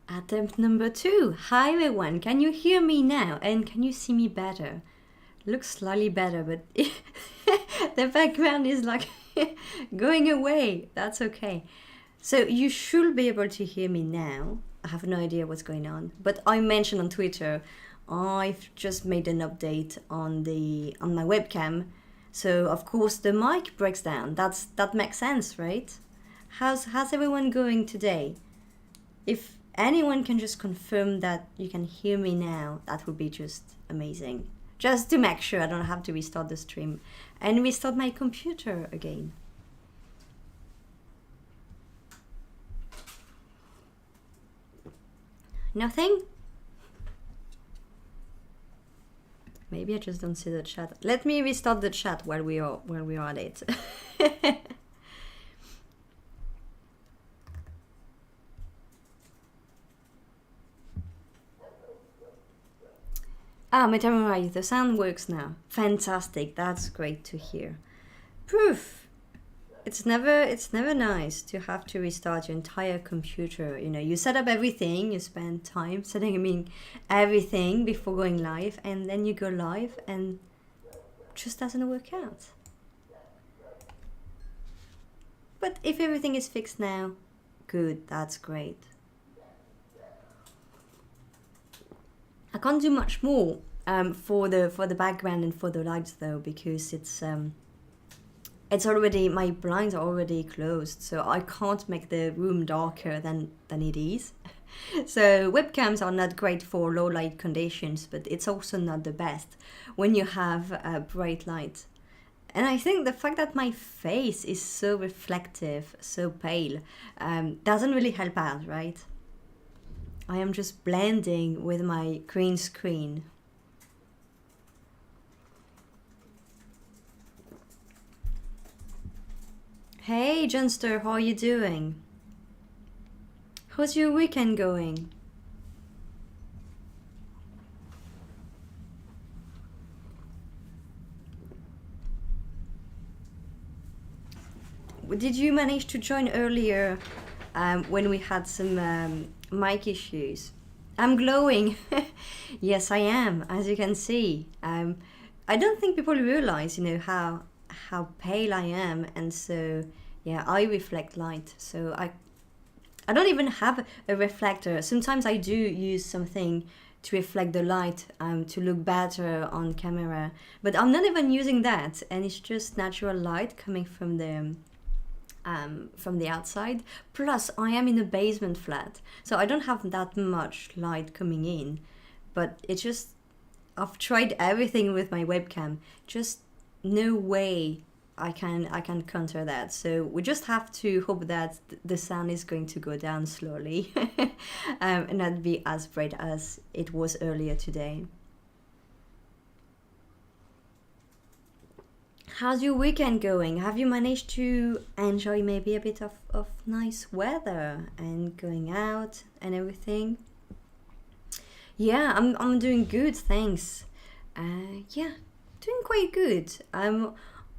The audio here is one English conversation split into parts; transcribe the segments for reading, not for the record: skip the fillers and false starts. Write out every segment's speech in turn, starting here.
Attempt number 2. Hi everyone, can you hear me now and can you see me better? Looks slightly better, but the background is like going away. That's okay. So you should be able to hear me now. I have no idea what's going on, but I mentioned on Twitter I've just made an update on my webcam. So of course the mic breaks down. That makes sense, right? How's everyone going today? If anyone can just confirm that you can hear me now, that would be just amazing. Just to make sure I don't have to restart the stream and restart my computer again. Nothing? Maybe I just don't see the chat. Let me restart the chat while we are at it. Metamurai, the sound works now. Fantastic, that's great to hear. Proof. It's never nice to have to restart your entire computer. You know, you set up everything, you spend time setting everything before going live, and then you go live and it just doesn't work out. But if everything is fixed now, good, that's great. I can't do much more for the background and for the lights though, because it's already, my blinds are already closed, so I can't make the room darker than it is. So webcams are not great for low light conditions, but it's also not the best when you have a bright light. And I think the fact that my face is so reflective, so pale, doesn't really help out, right? I am just blending with my green screen. Hey Junster, how are you doing? How's your weekend going? Did you manage to join earlier when we had some mic issues? I'm glowing. Yes, I am, as you can see. I don't think people realize, you know, how pale I am, and so yeah, I reflect light. So I don't even have a reflector. Sometimes I do use something to reflect the light to look better on camera, but I'm not even using that, and it's just natural light coming from the outside. Plus I am in a basement flat, so I don't have that much light coming in, but it's just, I've tried everything with my webcam, just no way I can counter that. So we just have to hope that the sound is going to go down slowly and not be as bright as it was earlier today. How's your weekend going? Have you managed to enjoy maybe a bit of nice weather and going out and everything? Yeah, I'm doing good, thanks. Yeah, doing quite good.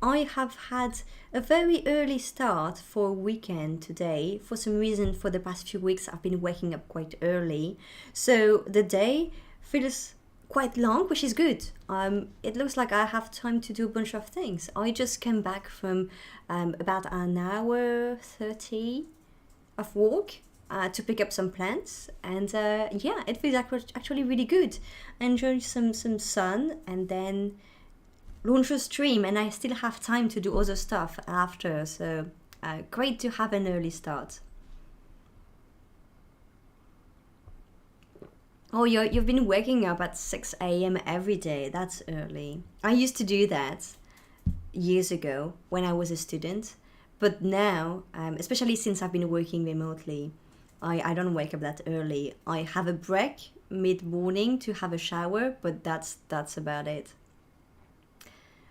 I have had a very early start for a weekend today. For some reason, for the past few weeks, I've been waking up quite early, so the day feels quite long, which is good. It looks like I have time to do a bunch of things. I just came back from about an hour 30 of walk to pick up some plants, and yeah, it feels actually really good. I enjoy some sun and then launch a stream, and I still have time to do other stuff after, so great to have an early start. Oh, you've been waking up at 6 a.m. every day. That's early. I used to do that years ago when I was a student, but now, especially since I've been working remotely, I don't wake up that early. I have a break mid-morning to have a shower, but that's about it.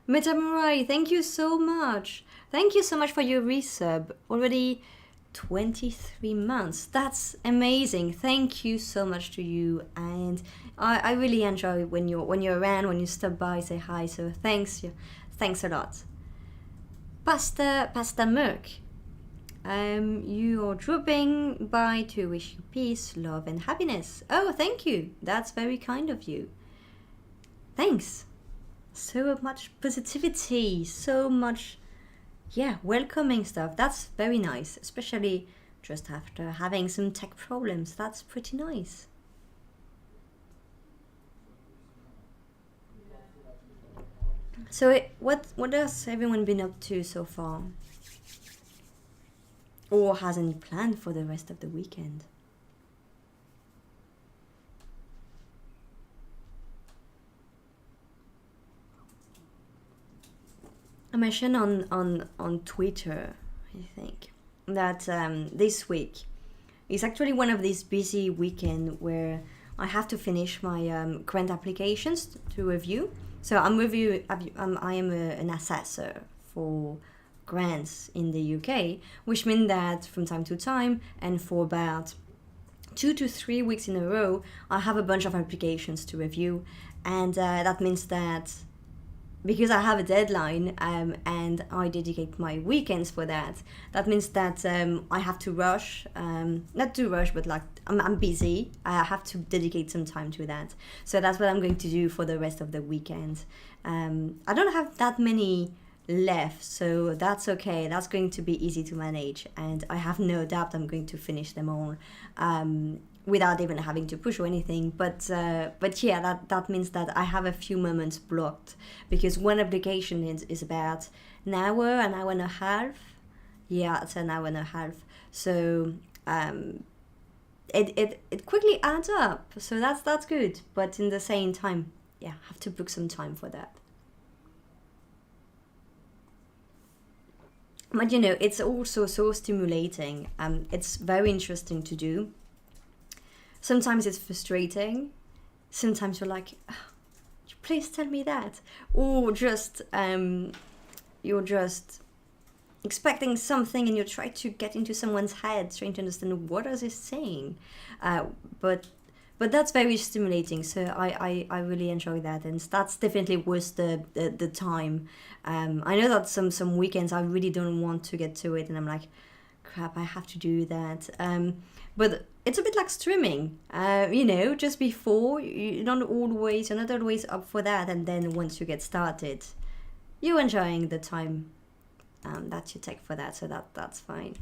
Metamurai, thank you so much. Thank you so much for your resub. Already 23 months. That's amazing. Thank you so much to you, and I really enjoy when you're around, when you stop by, say hi. So thanks a lot. Pasta Merc. You are dropping by to wish you peace, love, and happiness. Oh, thank you. That's very kind of you. Thanks. So much positivity, so much, yeah, welcoming stuff. That's very nice, especially just after having some tech problems. That's pretty nice. So, what has everyone been up to so far? Or has any plan for the rest of the weekend? I mentioned on Twitter, I think, that this week is actually one of these busy weekend where I have to finish my grant applications to review. So I am an assessor for grants in the UK, which means that from time to time and for about 2 to 3 weeks in a row, I have a bunch of applications to review, and that means that because I have a deadline and I dedicate my weekends for that, that means that I have to rush, not to rush, but like I'm busy. I have to dedicate some time to that. So that's what I'm going to do for the rest of the weekend. I don't have that many left, so that's okay. That's going to be easy to manage, and I have no doubt I'm going to finish them all. Without even having to push or anything, but yeah, that means that I have a few moments blocked because one application is about an hour and a half. Yeah, it's an hour and a half. So it quickly adds up. So that's good. But in the same time, yeah, I have to book some time for that. But it's also so stimulating. It's very interesting to do. Sometimes it's frustrating. Sometimes you're like, oh, please tell me that. Or just you're just expecting something and you try to get into someone's head, trying to understand what is he saying. But that's very stimulating. So I really enjoy that, and that's definitely worth the time. I know that some weekends I really don't want to get to it, and I'm like, crap, I have to do that. But it's a bit like streaming, just before you're not always up for that, and then once you get started, you're enjoying the time that you take for that, so that's fine.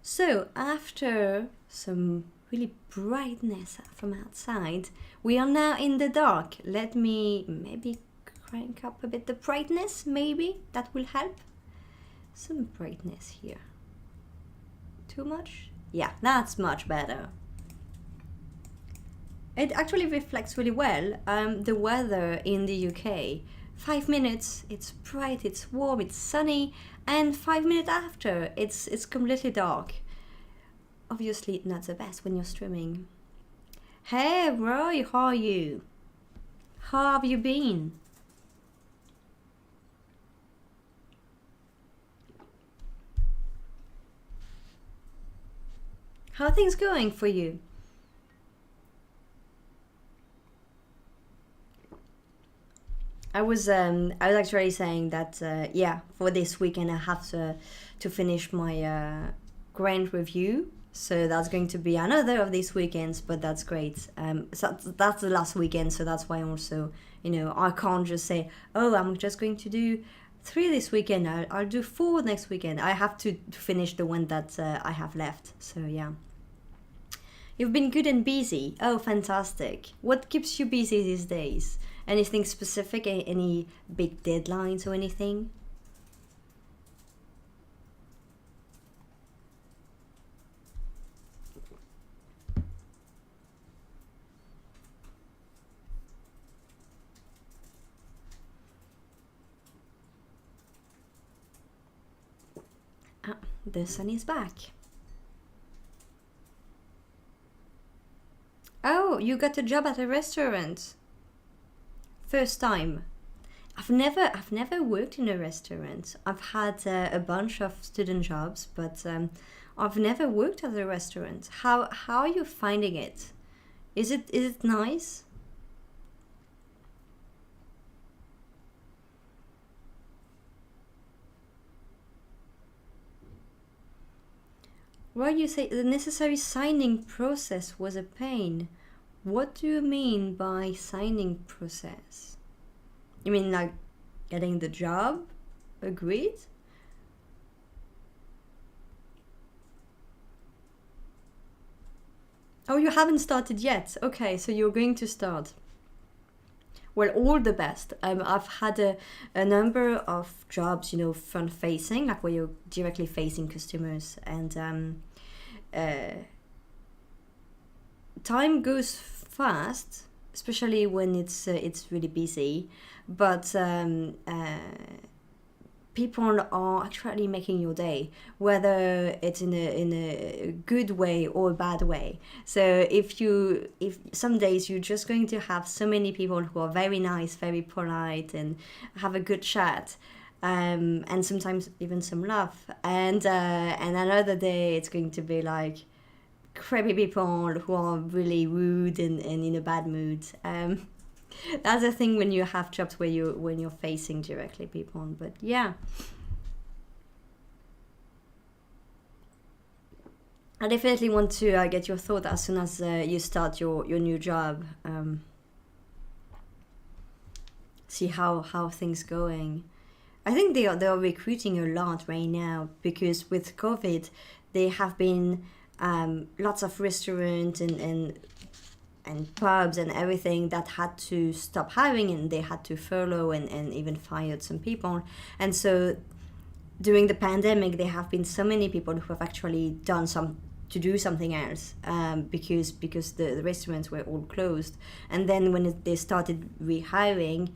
So after some really brightness from outside, we are now in the dark. Let me maybe crank up a bit the brightness, maybe that will help. Some brightness here. Too much? Yeah, that's much better. It actually reflects really well the weather in the UK. 5 minutes, it's bright, it's warm, it's sunny, and 5 minutes after, it's completely dark. Obviously, not the best when you're streaming. Hey, Roy, how are you? How have you been? How are things going for you? I was actually saying that for this weekend I have to finish my grant review. So that's going to be another of these weekends, but that's great. So that's the last weekend, so that's why I'm also, I can't just say, oh, I'm just going to do 3 this weekend. I'll do 4 next weekend. I have to finish the one that I have left. So yeah. You've been good and busy. Oh, fantastic. What keeps you busy these days? Anything specific? Any big deadlines or anything? Ah, the sun is back. Oh, you got a job at a restaurant. First time. I've never worked in a restaurant. I've had a bunch of student jobs, but I've never worked at a restaurant. How are you finding it? Is it nice? Well, you say the necessary signing process was a pain. What do you mean by signing process? You mean like getting the job agreed? Oh, you haven't started yet. Okay, so you're going to start. Well, all the best. I've had a number of jobs, front facing, like where you're directly facing customers, and time goes fast, especially when it's really busy. But people are actually making your day, whether it's in a good way or a bad way. So if some days you're just going to have so many people who are very nice, very polite, and have a good chat, and sometimes even some laugh, and another day it's going to be like crappy people who are really rude and in a bad mood. That's the thing when you have jobs where when you're facing directly people. But yeah, I definitely want to get your thought as soon as you start your new job. See how things going. I think they are recruiting a lot right now because with COVID, they have been lots of restaurants and pubs and everything that had to stop hiring, and they had to furlough and even fired some people. And so during the pandemic, there have been so many people who have actually done to do something else, because the restaurants were all closed. And then when they started rehiring,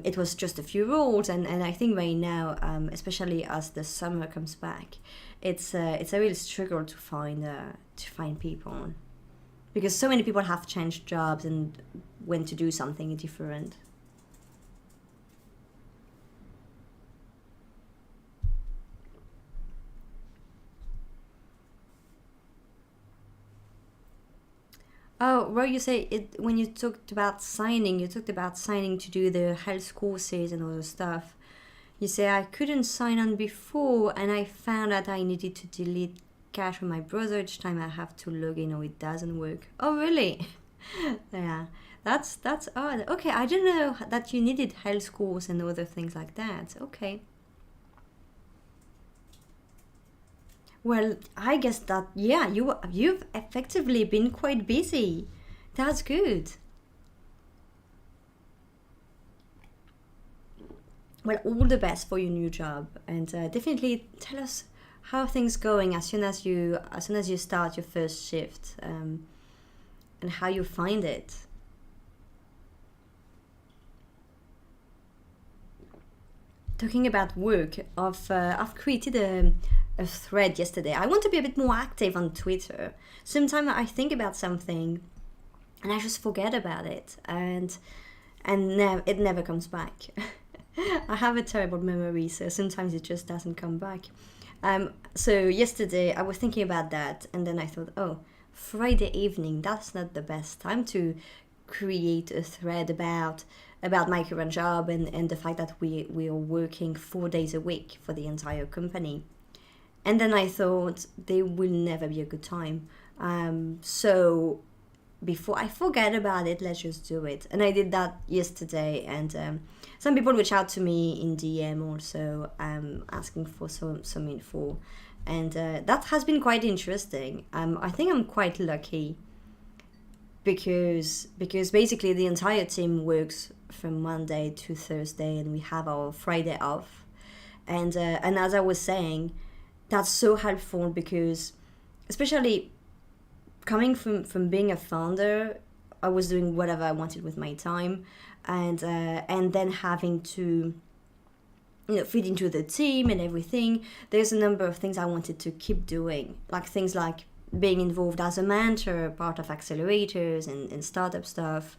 it was just a few roles. And I think right now, especially as the summer comes back, it's a real struggle to find people, because so many people have changed jobs and went to do something different. Oh, well, you say it when you talked about signing. You talked about signing to do the health courses and all the stuff. You say I couldn't sign on before, and I found that I needed to delete cache from my browser each time I have to log in, or it doesn't work. Oh, really? Yeah, that's odd. Okay, I didn't know that you needed health scores and other things like that. Okay. Well, I guess that yeah, you've effectively been quite busy. That's good. Well, all the best for your new job, and definitely tell us how things going as soon as you start your first shift, and how you find it. Talking about work, I've created a thread yesterday. I want to be a bit more active on Twitter. Sometimes I think about something and I just forget about it, and it never comes back. I have a terrible memory, so sometimes it just doesn't come back. So yesterday I was thinking about that, and then I thought, oh, Friday evening, that's not the best time to create a thread about my current job, and the fact that we are working 4 days a week for the entire company. And then I thought there will never be a good time. So before I forget about it, let's just do it. And I did that yesterday, and some people reached out to me in DM also, asking for some info, and that has been quite interesting. I think I'm quite lucky because basically the entire team works from Monday to Thursday, and we have our Friday off. And as I was saying, that's so helpful because, especially coming from being a founder, I was doing whatever I wanted with my time, and then having to fit into the team and everything. There's a number of things I wanted to keep doing, like things like being involved as a mentor, part of accelerators and startup stuff,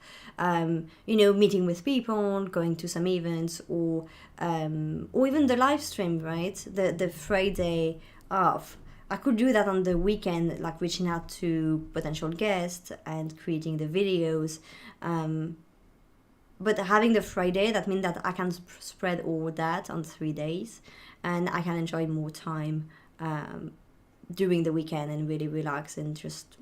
meeting with people, going to some events, or even the live stream, right? The Friday off. I could do that on the weekend, like reaching out to potential guests and creating the videos. But having the Friday, that means that I can spread all that on 3 days, and I can enjoy more time during the weekend and really relax and just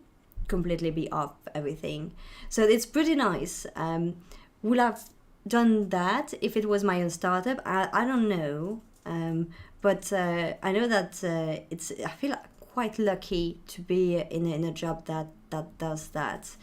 completely be off everything. So it's pretty nice. Will I've done that if it was my own startup? I don't know. But I know that I feel quite lucky to be in a job that does that.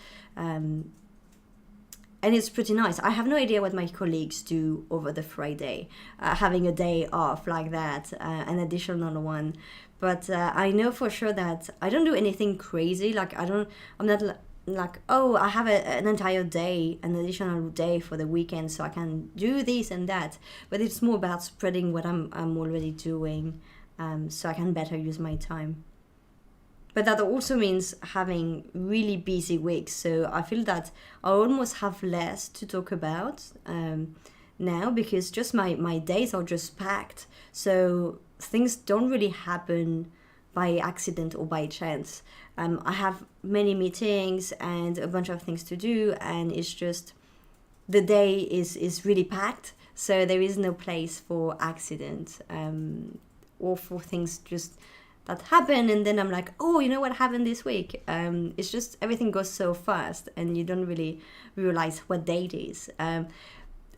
And it's pretty nice. I have no idea what my colleagues do over the Friday, having a day off like that, an additional one. But I know for sure that I don't do anything crazy. Like I'm not like, oh, I have an entire day, an additional day for the weekend, so I can do this and that. But it's more about spreading what I'm already doing, so I can better use my time. But that also means having really busy weeks. So I feel that I almost have less to talk about now, because just my days are just packed. So things don't really happen by accident or by chance. I have many meetings and a bunch of things to do, and it's just the day is really packed. So there is no place for accident or for things just that happen, and then I'm like, oh, you know what happened this week? It's just everything goes so fast, and you don't really realize what day it is.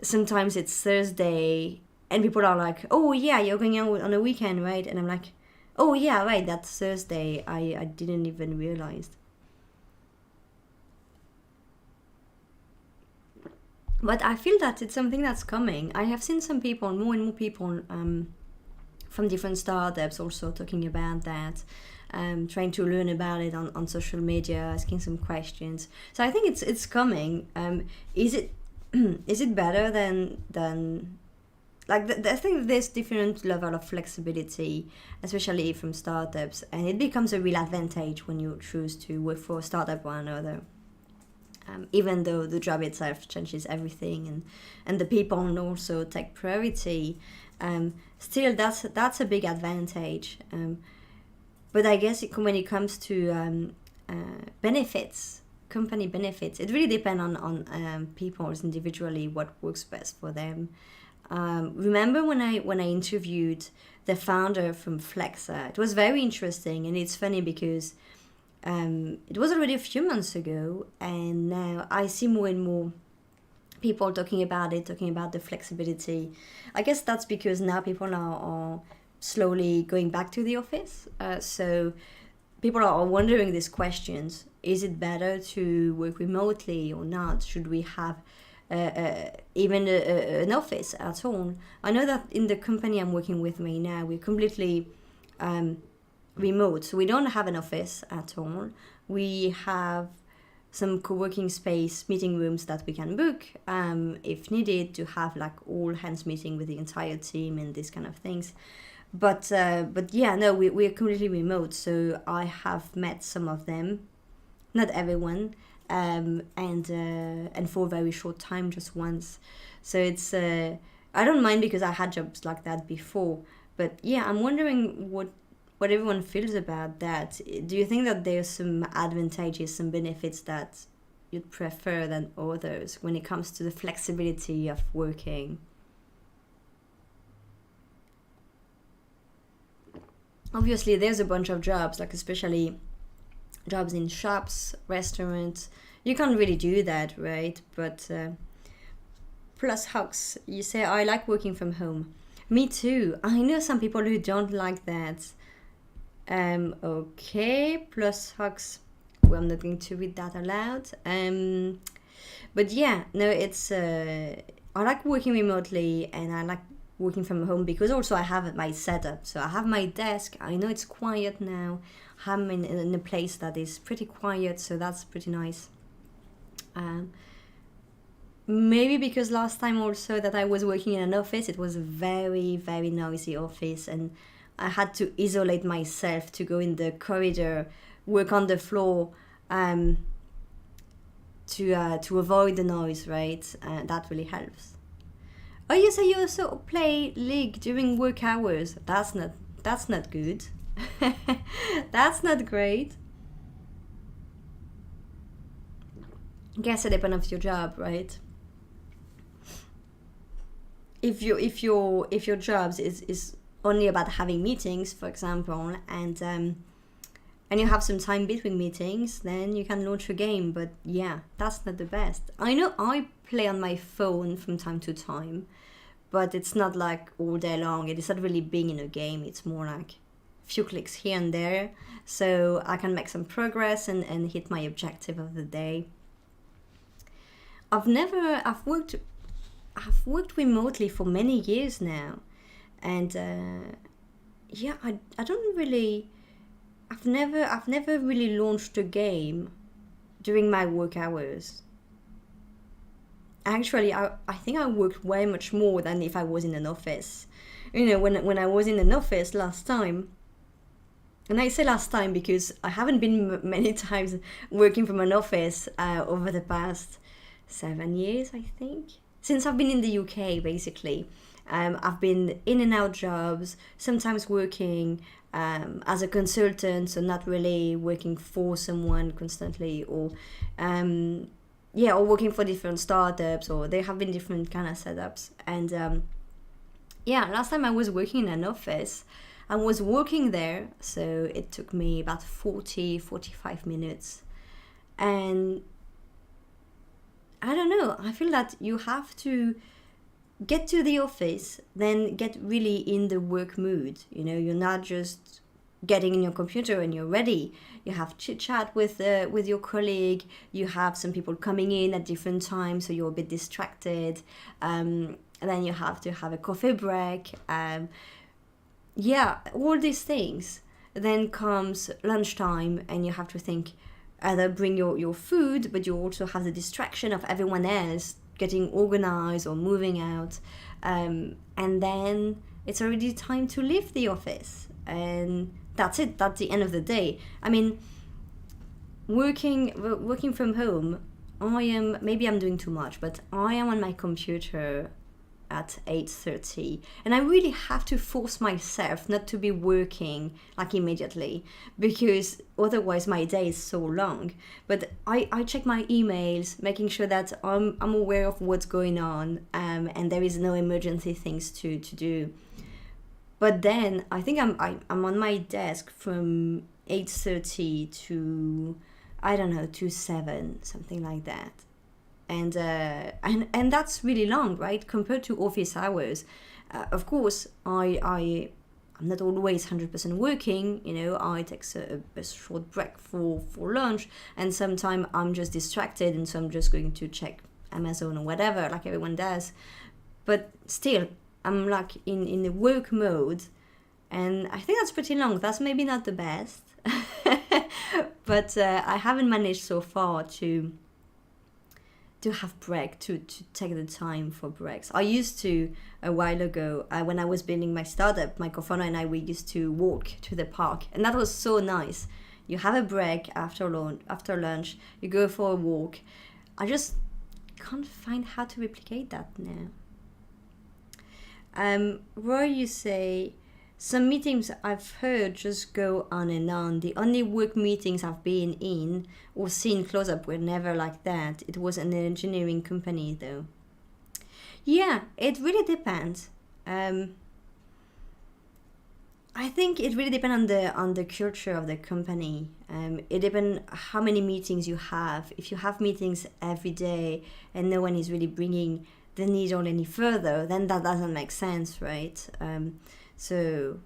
Sometimes it's Thursday, and people are like, oh yeah, you're going out on a weekend, right? And I'm like, oh yeah, right, that's Thursday. I didn't even realize. But I feel that it's something that's coming. I have seen some people, more and more people, from different startups also talking about that, trying to learn about it on social media, asking some questions. So I think it's coming. Is it is it better than like I think there's different level of flexibility, especially from startups, and it becomes a real advantage when you choose to work for a startup or another. Even though the job itself changes everything, and the people also take priority, still that's a big advantage. But I guess when it comes to benefits, company benefits, it really depends on people individually what works best for them. Remember when I interviewed the founder from Flexa? It was very interesting, and it's funny because it was already a few months ago, and now I see more and more people talking about the flexibility. I guess that's because now people are slowly going back to the office. So people are wondering these questions. Is it better to work remotely or not? Should we have even an office at all? I know that in the company I'm working with right now, we're completely remote. So we don't have an office at all. We have some co-working space, meeting rooms that we can book if needed, to have like all hands meeting with the entire team and these kind of things. But yeah, no, we're completely remote. So I have met some of them, not everyone, and for a very short time, just once. So it's I don't mind because I had jobs like that before. But yeah, I'm wondering what everyone feels about that. Do you think that there's some advantages, some benefits that you'd prefer than others when it comes to the flexibility of working? Obviously, there's a bunch of jobs, like especially jobs in shops, restaurants. You can't really do that, right? But plus Hux, you say, I like working from home. Me too. I know some people who don't like that. Okay, plus Hux. Well, I'm not going to read that aloud. But yeah, no, it's I like working remotely, and I like working from home because also I have my setup. So I have my desk. I know it's quiet now. I'm in a place that is pretty quiet, so that's pretty nice. Maybe because last time also that I was working in an office, it was a very, very noisy office, and I had to isolate myself to go in the corridor, work on the floor, to avoid the noise, right? That really helps. Oh, you say you also play League during work hours. That's not good. That's not great. Guess it depends on your job, right? If your jobs is only about having meetings, for example, and and you have some time between meetings, then you can launch a game. But yeah, that's not the best. I know I play on my phone from time to time, but it's not like all day long. It is not really being in a game. It's more like a few clicks here and there, so I can make some progress and hit my objective of the day. I've worked remotely for many years now, and yeah, I don't really, I've never really launched a game during my work hours. Actually, I think I worked way much more than if I was in an office. You know, when I was in an office last time, and I say last time because I haven't been many times working from an office over the past 7 years, I think. Since I've been in the UK, basically. I've been in and out jobs, sometimes working as a consultant, so not really working for someone constantly, or or working for different startups, or there have been different kind of setups. And last time I was working in an office, I was working there, so it took me about 45 minutes. And I don't know, I feel that you have to get to the office, then get really in the work mood. You know, you're not just getting in your computer and you're ready. You have chit chat with your colleague. You have some people coming in at different times, so you're a bit distracted. And then you have to have a coffee break. All these things. Then comes lunchtime, and you have to think, either bring your food, but you also have the distraction of everyone else getting organized or moving out. And then it's already time to leave the office. And that's it. That's the end of the day. I mean, working from home, maybe I'm doing too much, but I am on my computer at 8:30, and I really have to force myself not to be working like immediately, because otherwise my day is so long. But I check my emails, making sure that I'm aware of what's going on, and there is no emergency things to do. But then I think I'm on my desk from 8:30 to, I don't know, to 7, something like that. And that's really long, right? Compared to office hours. Of course, I'm not always 100% working. You know, I take a short break for lunch, and sometimes I'm just distracted, and so I'm just going to check Amazon or whatever, like everyone does. But still, I'm like in the work mode, and I think that's pretty long. That's maybe not the best, but I haven't managed so far to have break, to take the time for breaks. I used to, a while ago, when I was building my startup, my co-founder and I, we used to walk to the park, and that was so nice. You have a break after lunch, you go for a walk. I just can't find how to replicate that now. Roy, you say, some meetings I've heard just go on and on. The only work meetings I've been in or seen close up were never like that. It was an engineering company though. Yeah, it really depends. I think it really depends on the culture of the company. It depends how many meetings you have. If you have meetings every day and no one is really bringing the needle any further, then that doesn't make sense, right? So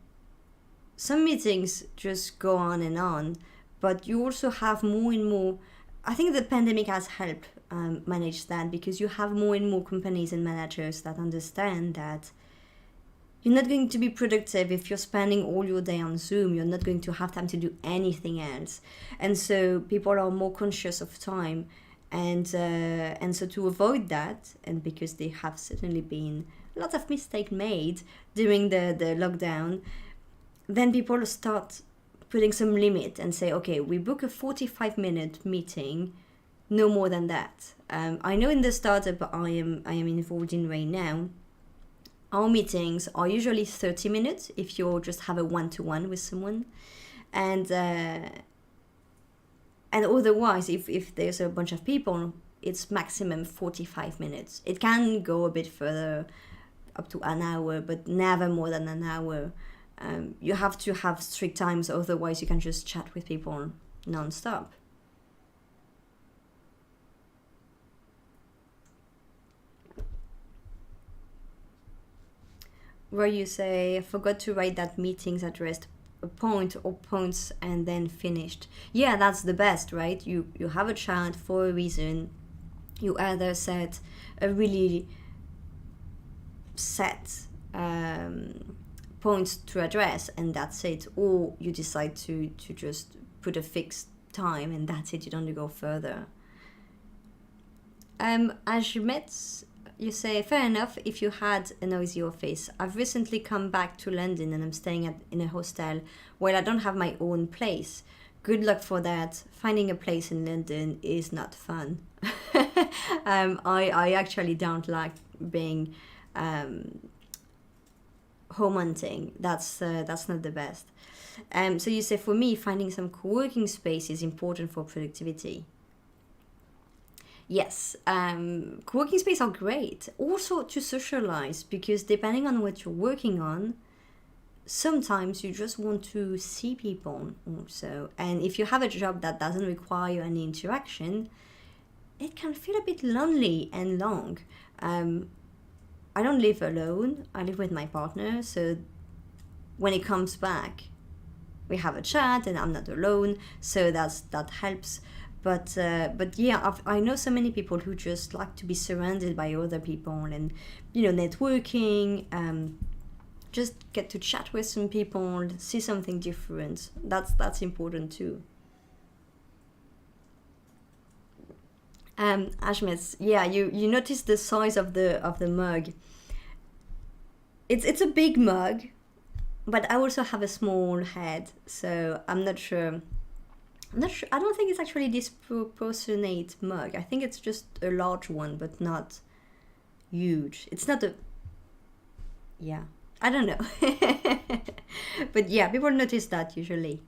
some meetings just go on and on, but you also have more and more. I think the pandemic has helped manage that, because you have more and more companies and managers that understand that you're not going to be productive if you're spending all your day on Zoom. You're not going to have time to do anything else. And so people are more conscious of time. And so to avoid that, and because there have certainly been lots of mistakes made during the lockdown, then people start putting some limit and say, okay, we book a 45-minute meeting, no more than that. I know in the startup I am involved in right now, our meetings are usually 30 minutes if you just have a one-to-one with someone. And otherwise, if there's a bunch of people, it's maximum 45 minutes. It can go a bit further, up to an hour, but never more than an hour. You have to have strict times, otherwise you can just chat with people non-stop. Where you say, forgot to write that meetings addressed a point or points and then finished. Yeah, that's the best, right? You have a chat for a reason. You either set a really set points to address and that's it, or you decide to just put a fixed time and that's it, you don't go further. Ajmet, you say, fair enough if you had a noisy office. I've recently come back to London and I'm staying in a hostel while I don't have my own place. Good luck for that. Finding a place in London is not fun. I actually don't like being home hunting. That's not the best. So you say, for me, finding some co-working space is important for productivity. Yes, co-working space are great. Also to socialize, because depending on what you're working on, sometimes you just want to see people also. And if you have a job that doesn't require any interaction, it can feel a bit lonely and long. I don't live alone. I live with my partner. So when he comes back, we have a chat and I'm not alone. So that helps. But yeah, I know so many people who just like to be surrounded by other people and, networking, just get to chat with some people, see something different. That's important too. Ashmet, yeah, you notice the size of the mug. It's a big mug, but I also have a small head, so I'm not sure. I don't think it's actually disproportionate mug. I think it's just a large one, but not huge. It's not a... Yeah, I don't know. But yeah, people notice that usually.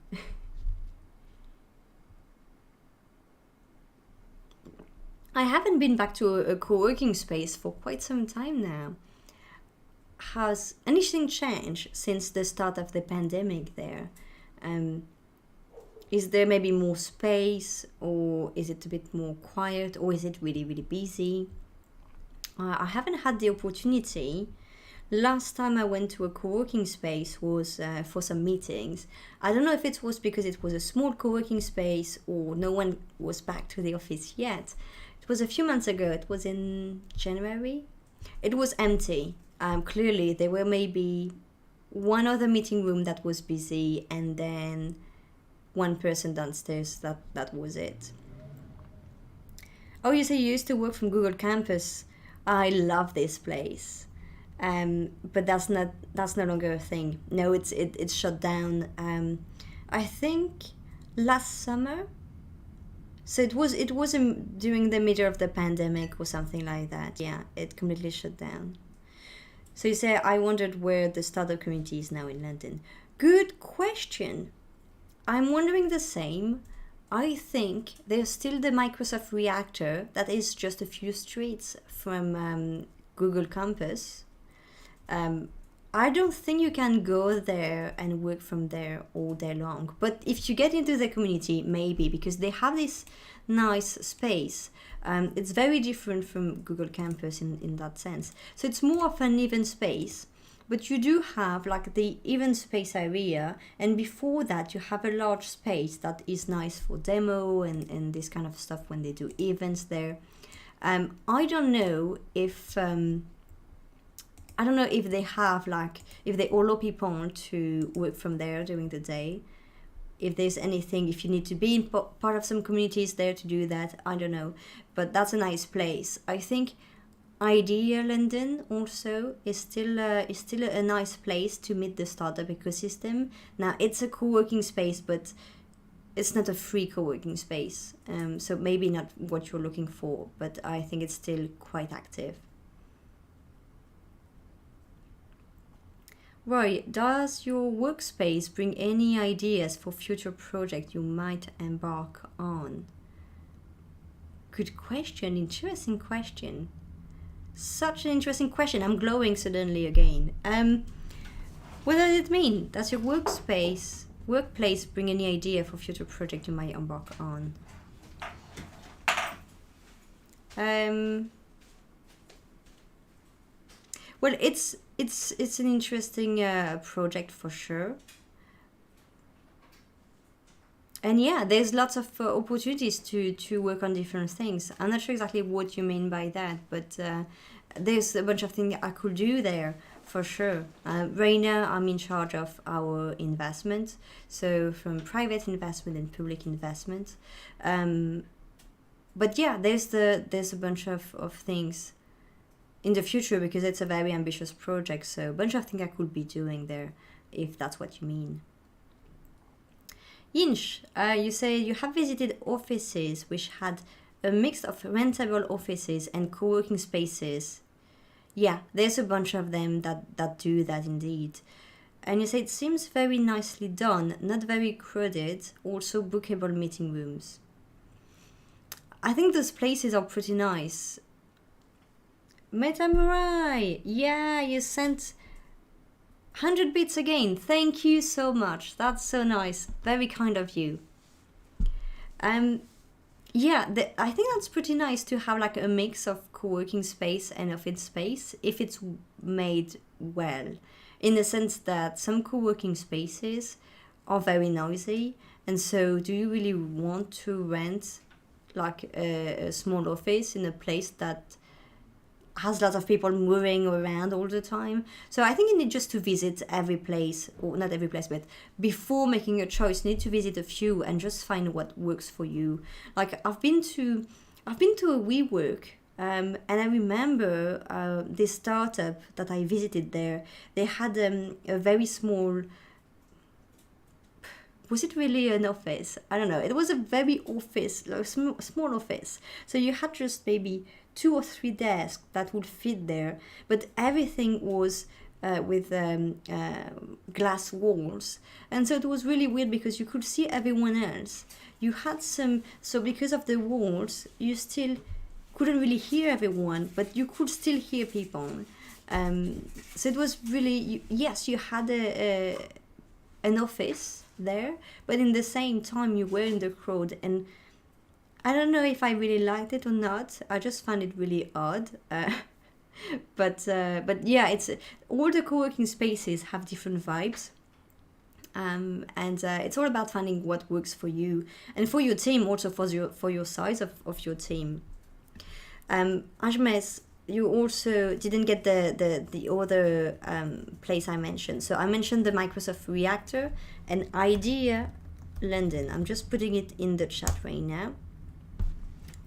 I haven't been back to a co-working space for quite some time now. Has anything changed since the start of the pandemic there? Is there maybe more space, or is it a bit more quiet, or is it really, really busy? I haven't had the opportunity. Last time I went to a co-working space was for some meetings. I don't know if it was because it was a small co-working space or no one was back to the office yet. It was a few months ago. It was in January. It was empty. Clearly, there were maybe one other meeting room that was busy and then one person downstairs. That was it. Oh, you say you used to work from Google Campus. I love this place. But that's no longer a thing. No, it's shut down. I think last summer. So it was during the middle of the pandemic or something like that. Yeah, it completely shut down. So you say, I wondered where the startup community is now in London. Good question. I'm wondering the same. I think there's still the Microsoft reactor that is just a few streets from Google Campus. I don't think you can go there and work from there all day long. But if you get into the community, maybe, because they have this nice space. It's very different from Google Campus in that sense. So it's more of an event space, but you do have like the event space area, and before that you have a large space that is nice for demo and this kind of stuff when they do events there. I don't know if they have if they allow people to work from there during the day. If there's anything, if you need to be in part of some communities there to do that, I don't know. But that's a nice place. I think Idea London also is still a nice place to meet the startup ecosystem. Now it's a co-working space, but it's not a free co-working space. So maybe not what you're looking for, but I think it's still quite active. Roy, does your workspace bring any ideas for future projects you might embark on? Good question, interesting question. Such an interesting question. I'm glowing suddenly again. What does it mean? Does your workplace bring any idea for future project you might embark on? Well, it's an interesting project for sure. And yeah, there's lots of opportunities to work on different things. I'm not sure exactly what you mean by that, but there's a bunch of things I could do there for sure. Right now, I'm in charge of our investment, so from private investment and public investment. But yeah, there's a bunch of things in the future because it's a very ambitious project. So a bunch of things I could be doing there, if that's what you mean. Inch, you say you have visited offices which had a mix of rentable offices and co-working spaces. Yeah, there's a bunch of them that do that indeed. And you say it seems very nicely done, not very crowded, also bookable meeting rooms. I think those places are pretty nice. Metamurai, yeah, you sent 100 bits again. Thank you so much. That's so nice. Very kind of you. Yeah, I think that's pretty nice to have like a mix of co-working space and office space if it's made well. In the sense that some co-working spaces are very noisy, and so do you really want to rent like a small office in a place that has lots of people moving around all the time? So I think you need just to visit every place, or not every place, but before making a choice, you need to visit a few and just find what works for you. Like I've been to a WeWork, and I remember this startup that I visited there. They had a very small. Was it really an office? I don't know. It was a very office, like small office. So you had just maybe 2 or 3 desks that would fit there, but everything was with glass walls, and so it was really weird because you could see everyone else. You had so because of the walls, you still couldn't really hear everyone, but you could still hear people. So it was really, yes, you had an office there, but in the same time you were in the crowd, and I don't know if I really liked it or not. I just found it really odd. But yeah, it's all the co-working spaces have different vibes, and it's all about finding what works for you and for your team, also for your size of your team. Ajmes, you also didn't get the other place I mentioned. So I mentioned the Microsoft Reactor and Idea London. I'm just putting it in the chat right now.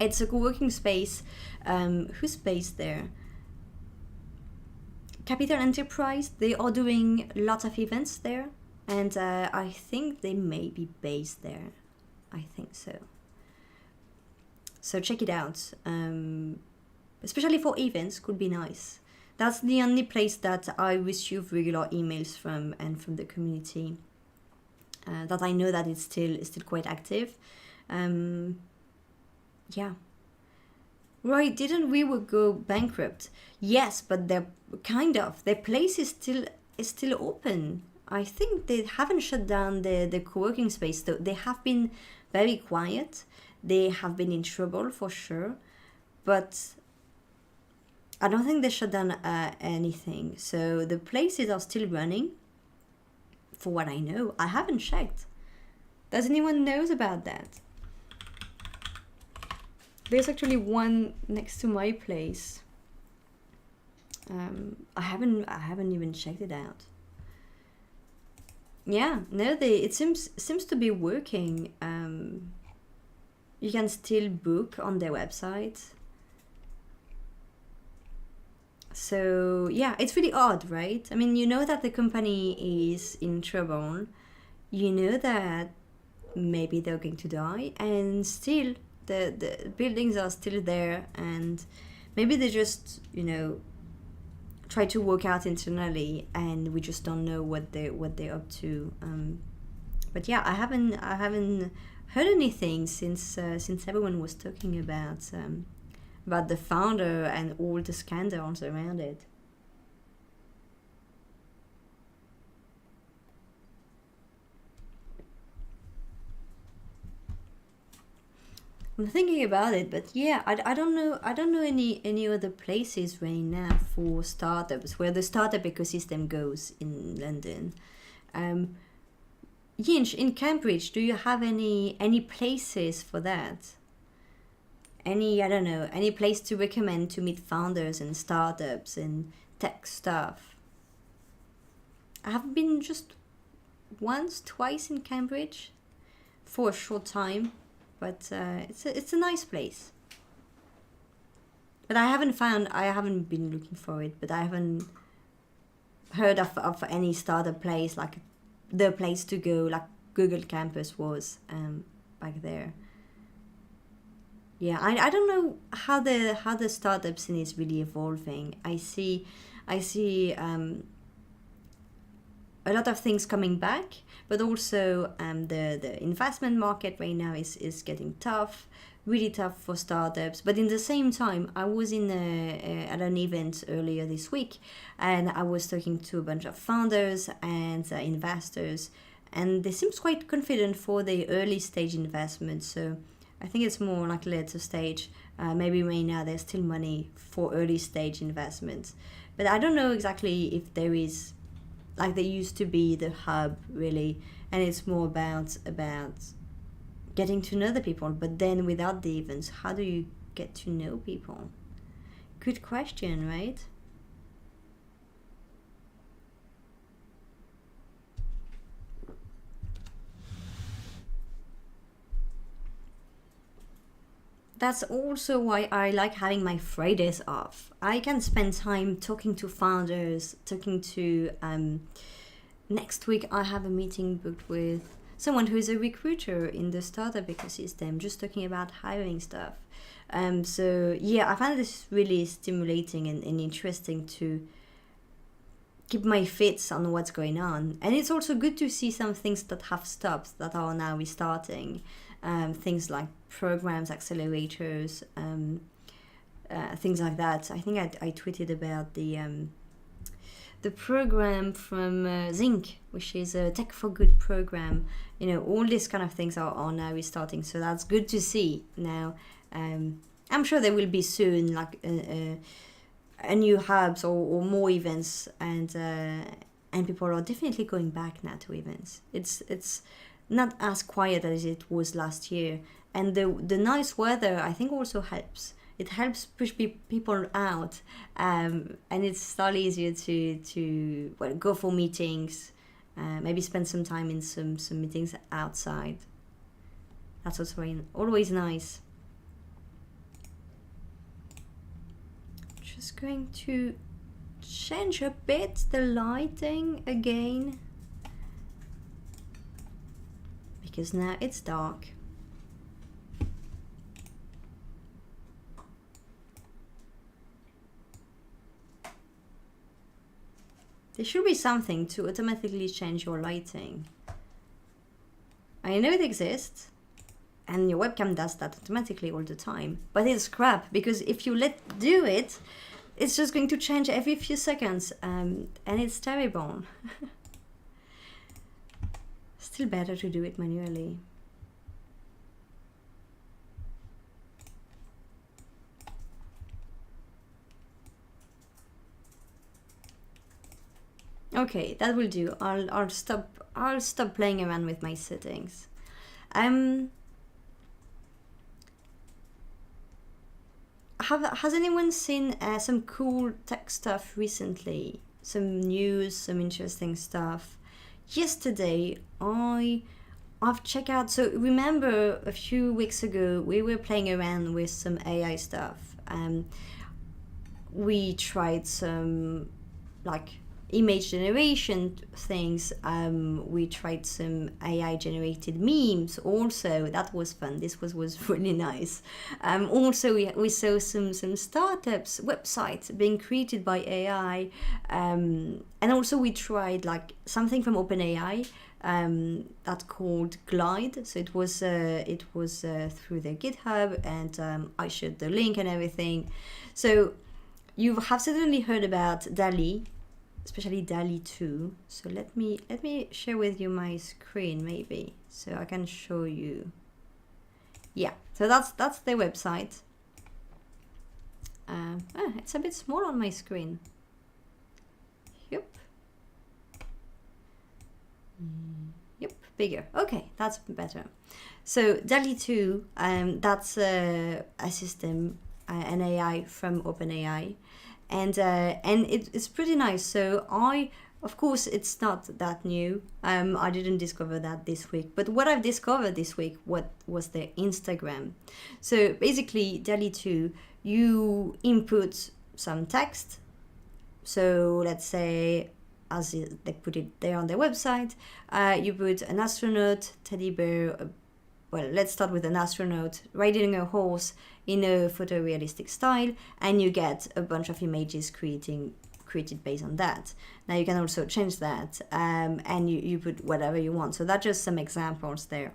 It's a co-working space. Who's based there? Capital Enterprise. They are doing lots of events there, and I think they may be based there. I think so. So check it out. Especially for events, could be nice. That's the only place that I receive regular emails from, and from the community. That I know that it's still quite active. Yeah. Right, didn't WeWork go bankrupt? Yes, but their place is still open. I think they haven't shut down the co-working space, though. They have been very quiet. They have been in trouble for sure, but I don't think they shut down anything. So the places are still running, for what I know. I haven't checked. Does anyone knows about that? There's actually one next to my place. I haven't even checked it out. Yeah, no, it seems to be working. You can still book on their website. So yeah, it's really odd, right? I mean, you know that the company is in trouble. You know that maybe they're going to die, and still the buildings are still there, and maybe they just, try to work out internally, and we just don't know what they're up to. But yeah, I haven't heard anything since everyone was talking about the founder and all the scandals around it. I'm thinking about it, but yeah, I don't know. I don't know any other places right now for startups where the startup ecosystem goes in London. Um, Yinch, in Cambridge, do you have any places for that? Any, I don't know, any place to recommend to meet founders and startups and tech stuff? I have been just once, twice in Cambridge for a short time, but it's a nice place. But I haven't been looking for it, but I haven't heard of any startup place like the place to go like Google Campus was back there. Yeah, I don't know how the startup scene is really evolving. I see a lot of things coming back, but also the investment market right now is getting tough, really tough for startups. But in the same time, I was at an event earlier this week, and I was talking to a bunch of founders and investors, and they seems quite confident for the early stage investment. So I think it's more like later stage. Maybe right now there's still money for early stage investments, but I don't know exactly if there is, like there used to be the hub really, and it's more about getting to know the people. But then without the events, how do you get to know people? Good question, right? That's also why I like having my Fridays off. I can spend time talking to founders, talking to. Next week, I have a meeting booked with someone who is a recruiter in the startup ecosystem, just talking about hiring stuff. So yeah, I find this really stimulating and interesting to keep my fits on what's going on. And it's also good to see some things that have stopped that are now restarting. Things like programs, accelerators, things like that. I think I tweeted about the program from Zinc, which is a Tech for Good program. You know, all these kind of things are now restarting, so that's good to see now. I'm sure there will be soon like a new hubs or more events, and people are definitely going back now to events. It's not as quiet as it was last year, and the nice weather I think also helps. It helps push people out, and it's a lot easier to go for meetings, maybe spend some time in some meetings outside. That's also always nice. Just going to change a bit the lighting again, because now it's dark. There should be something to automatically change your lighting. I know it exists, and your webcam does that automatically all the time, but it's crap, because if you do it, it's just going to change every few seconds, and it's terrible. Still better to do it manually. Okay, that will do. I'll stop playing around with my settings. Has anyone seen some cool tech stuff recently? Some news, some interesting stuff. Yesterday, I've checked out. So remember, a few weeks ago, we were playing around with some AI stuff. We tried some like image generation things. We tried some AI generated memes also. That was fun. This was really nice. Also we saw some startups websites being created by AI, and also we tried like something from OpenAI that called Glide. So it was through their GitHub, and I showed the link and everything. So you have certainly heard about DALL-E, especially DALL-E 2. So let me share with you my screen maybe, so I can show you. Yeah, so that's their website. It's a bit small on my screen. Yep. Yep, bigger. Okay, that's better. So DALL-E 2, that's a system, an AI from OpenAI, and it's pretty nice. So of course, it's not that new. I didn't discover that this week, but what I've discovered this week, what was their Instagram. So basically, DALL-E 2, you input some text. So let's say, as they put it there on their website, you put an astronaut, teddy bear. Well, let's start with an astronaut riding a horse in a photorealistic style, and you get a bunch of images created based on that. Now you can also change that, and you put whatever you want. So that's just some examples there.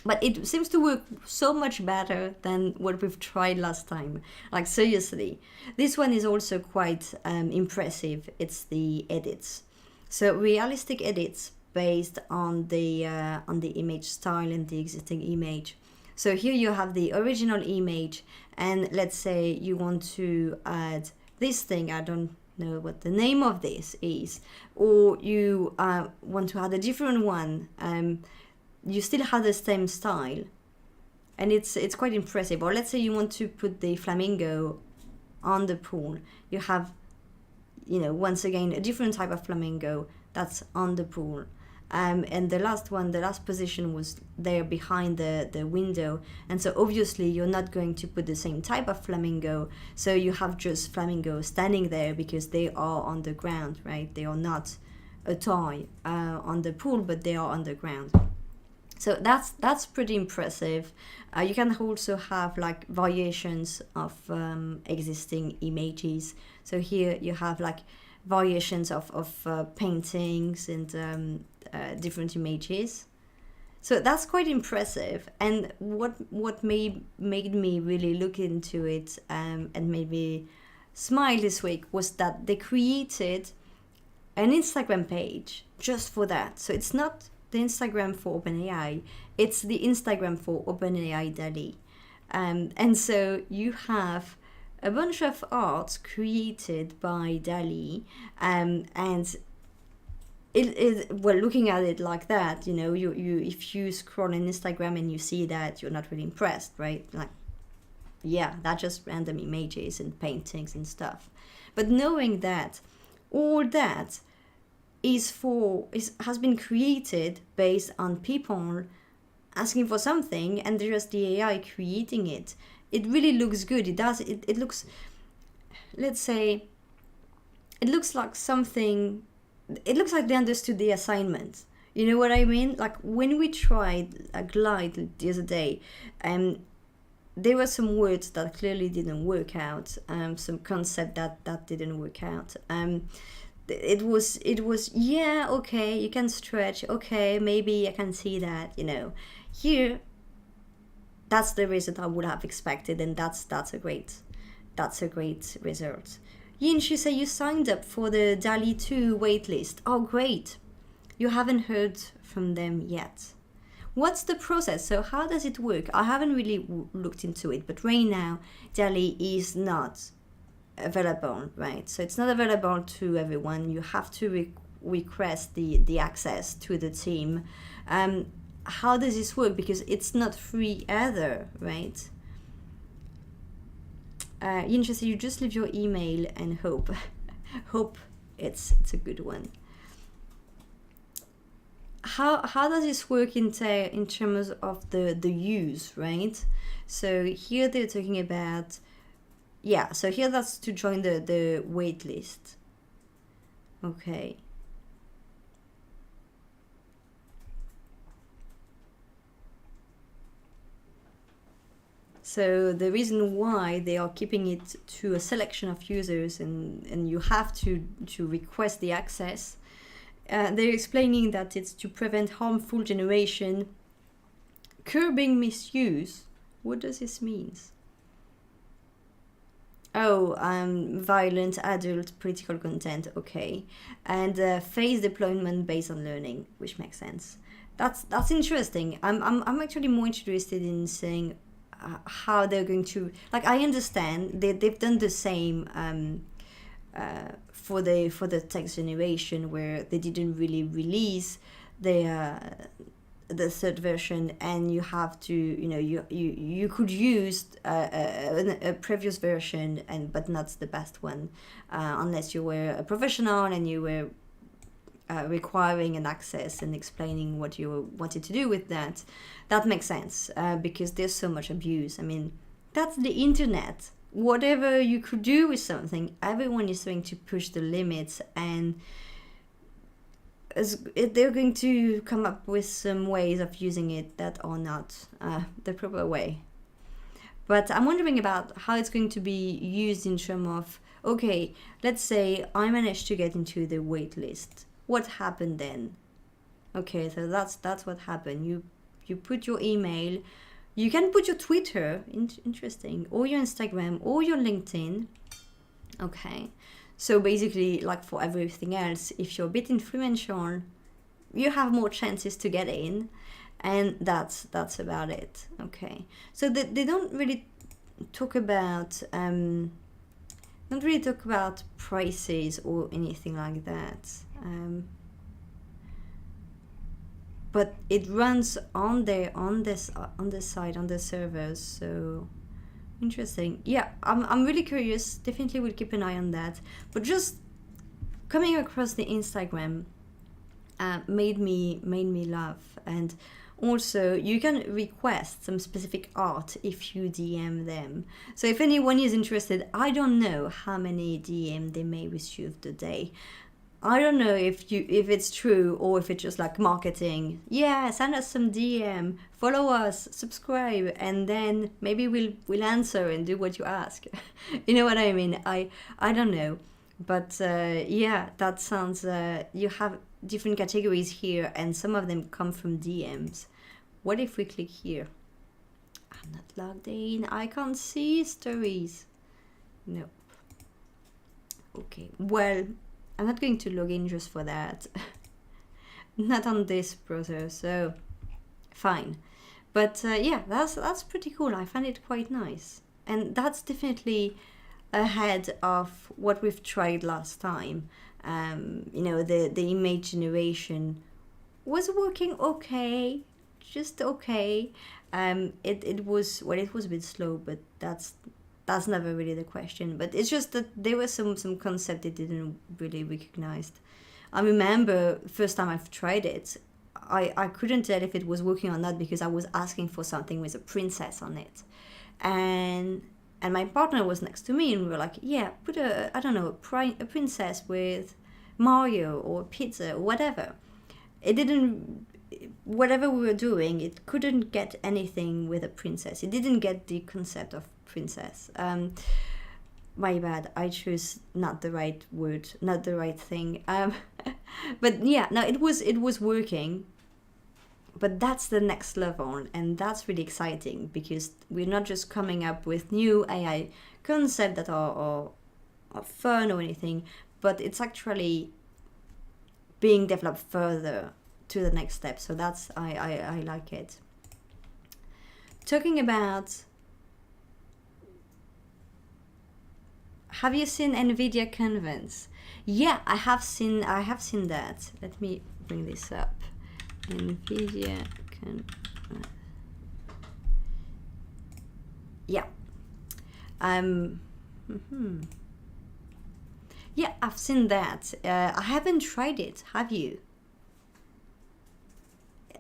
But it seems to work so much better than what we've tried last time. Like, seriously. This one is also quite impressive. It's the edits. So realistic edits based on the image style and the existing image. So here you have the original image, and let's say you want to add this thing. I don't know what the name of this is. Or you want to add a different one. You still have the same style, and it's quite impressive. Or let's say you want to put the flamingo on the pool. You have, once again, a different type of flamingo that's on the pool. And the last position was there behind the window. And so obviously you're not going to put the same type of flamingo. So you have just flamingo standing there because they are on the ground, right? They are not a toy on the pool, but they are on the ground. So that's pretty impressive. You can also have like variations of existing images. So here you have like variations of paintings and different images. So that's quite impressive. And what made me really look into it and made me smile this week was that they created an Instagram page just for that. So it's not the Instagram for OpenAI, it's the Instagram for OpenAI DALL-E. And so you have a bunch of art created by DALL-E, and well, looking at it like that, you if you scroll on Instagram and you see that, you're not really impressed, right? Like, yeah, that's just random images and paintings and stuff. But knowing that all that has been created based on people asking for something, and just the AI creating it. It really looks good. It looks, let's say, it looks like something. It looks like they understood the assignment. You know what I mean? Like when we tried a glide the other day, there were some words that clearly didn't work out. Some concept that didn't work out. It was yeah, okay, you can stretch, okay, maybe I can see that, here that's the result I would have expected, and that's a great result. Yin, she said you signed up for the DALL-E 2 waitlist. Oh, great. You haven't heard from them yet. What's the process? So how does it work? I haven't really looked into it, but right now DALL-E is not available, right? So it's not available to everyone. You have to request the access to the team. How does this work? Because it's not free either, right? Interesting. You just leave your email and hope it's a good one. How does this work in terms of the use, right? So here they're talking about, yeah, so here that's to join the wait list. Okay. So the reason why they are keeping it to a selection of users and you have to request the access, they're explaining that it's to prevent harmful generation, curbing misuse. What does this mean? Oh, violent, adult, political content, okay. And phase deployment based on learning, which makes sense. That's interesting. I'm actually more interested in seeing how they're going to, like, I understand they've done the same for the text generation, where they didn't really release the third version, and you have to, you could use a previous version, and but not the best one, unless you were a professional and you were requiring an access and explaining what you wanted to do with that. That makes sense, because there's so much abuse. I mean, that's the internet. Whatever you could do with something, everyone is going to push the limits, and they're going to come up with some ways of using it that are not the proper way. But I'm wondering about how it's going to be used in terms of, okay, let's say I managed to get into the wait list. What happened then? Okay, so that's what happened. You put your email, you can put your Twitter, interesting, or your Instagram, or your LinkedIn. Okay, so basically, like for everything else, if you're a bit influential, you have more chances to get in, and that's about it. Okay, so they don't really talk about prices or anything like that. But it runs on the site, on the servers, so interesting. Yeah, I'm really curious. Definitely will keep an eye on that. But just coming across the Instagram made me laugh. And also, you can request some specific art if you DM them. So if anyone is interested, I don't know how many DM they may receive today. I don't know if it's true, or if it's just like marketing. Yeah, send us some DM, follow us, subscribe, and then maybe we'll answer and do what you ask. You know what I mean? I don't know, but yeah, that sounds. You have different categories here, and some of them come from DMs. What if we click here? I'm not logged in. I can't see stories. Nope. Okay. Well, I'm not going to log in just for that. Not on this browser, so fine. But yeah, that's pretty cool. I find it quite nice, and that's definitely ahead of what we've tried last time. The image generation was working okay, just okay. It was a bit slow, but that's never really the question. But it's just that there was some concept they didn't really recognize. I remember first time I've tried it, I couldn't tell if it was working or not, because I was asking for something with a princess on it, and my partner was next to me, and we were like, yeah, put a princess with Mario or pizza or whatever. It didn't. Whatever we were doing, it couldn't get anything with a princess. It didn't get the concept of princess. My bad. I chose not the right word, not the right thing. But yeah, no, it was working. But that's the next level, and that's really exciting, because we're not just coming up with new AI concepts that are fun or anything, but it's actually being developed further to the next step. So that's I like it. Talking about, have you seen Nvidia Canvas? Yeah, I have seen that. Let me bring this up. Nvidia Canvas. Yeah. Yeah, I've seen that. I haven't tried it. Have you?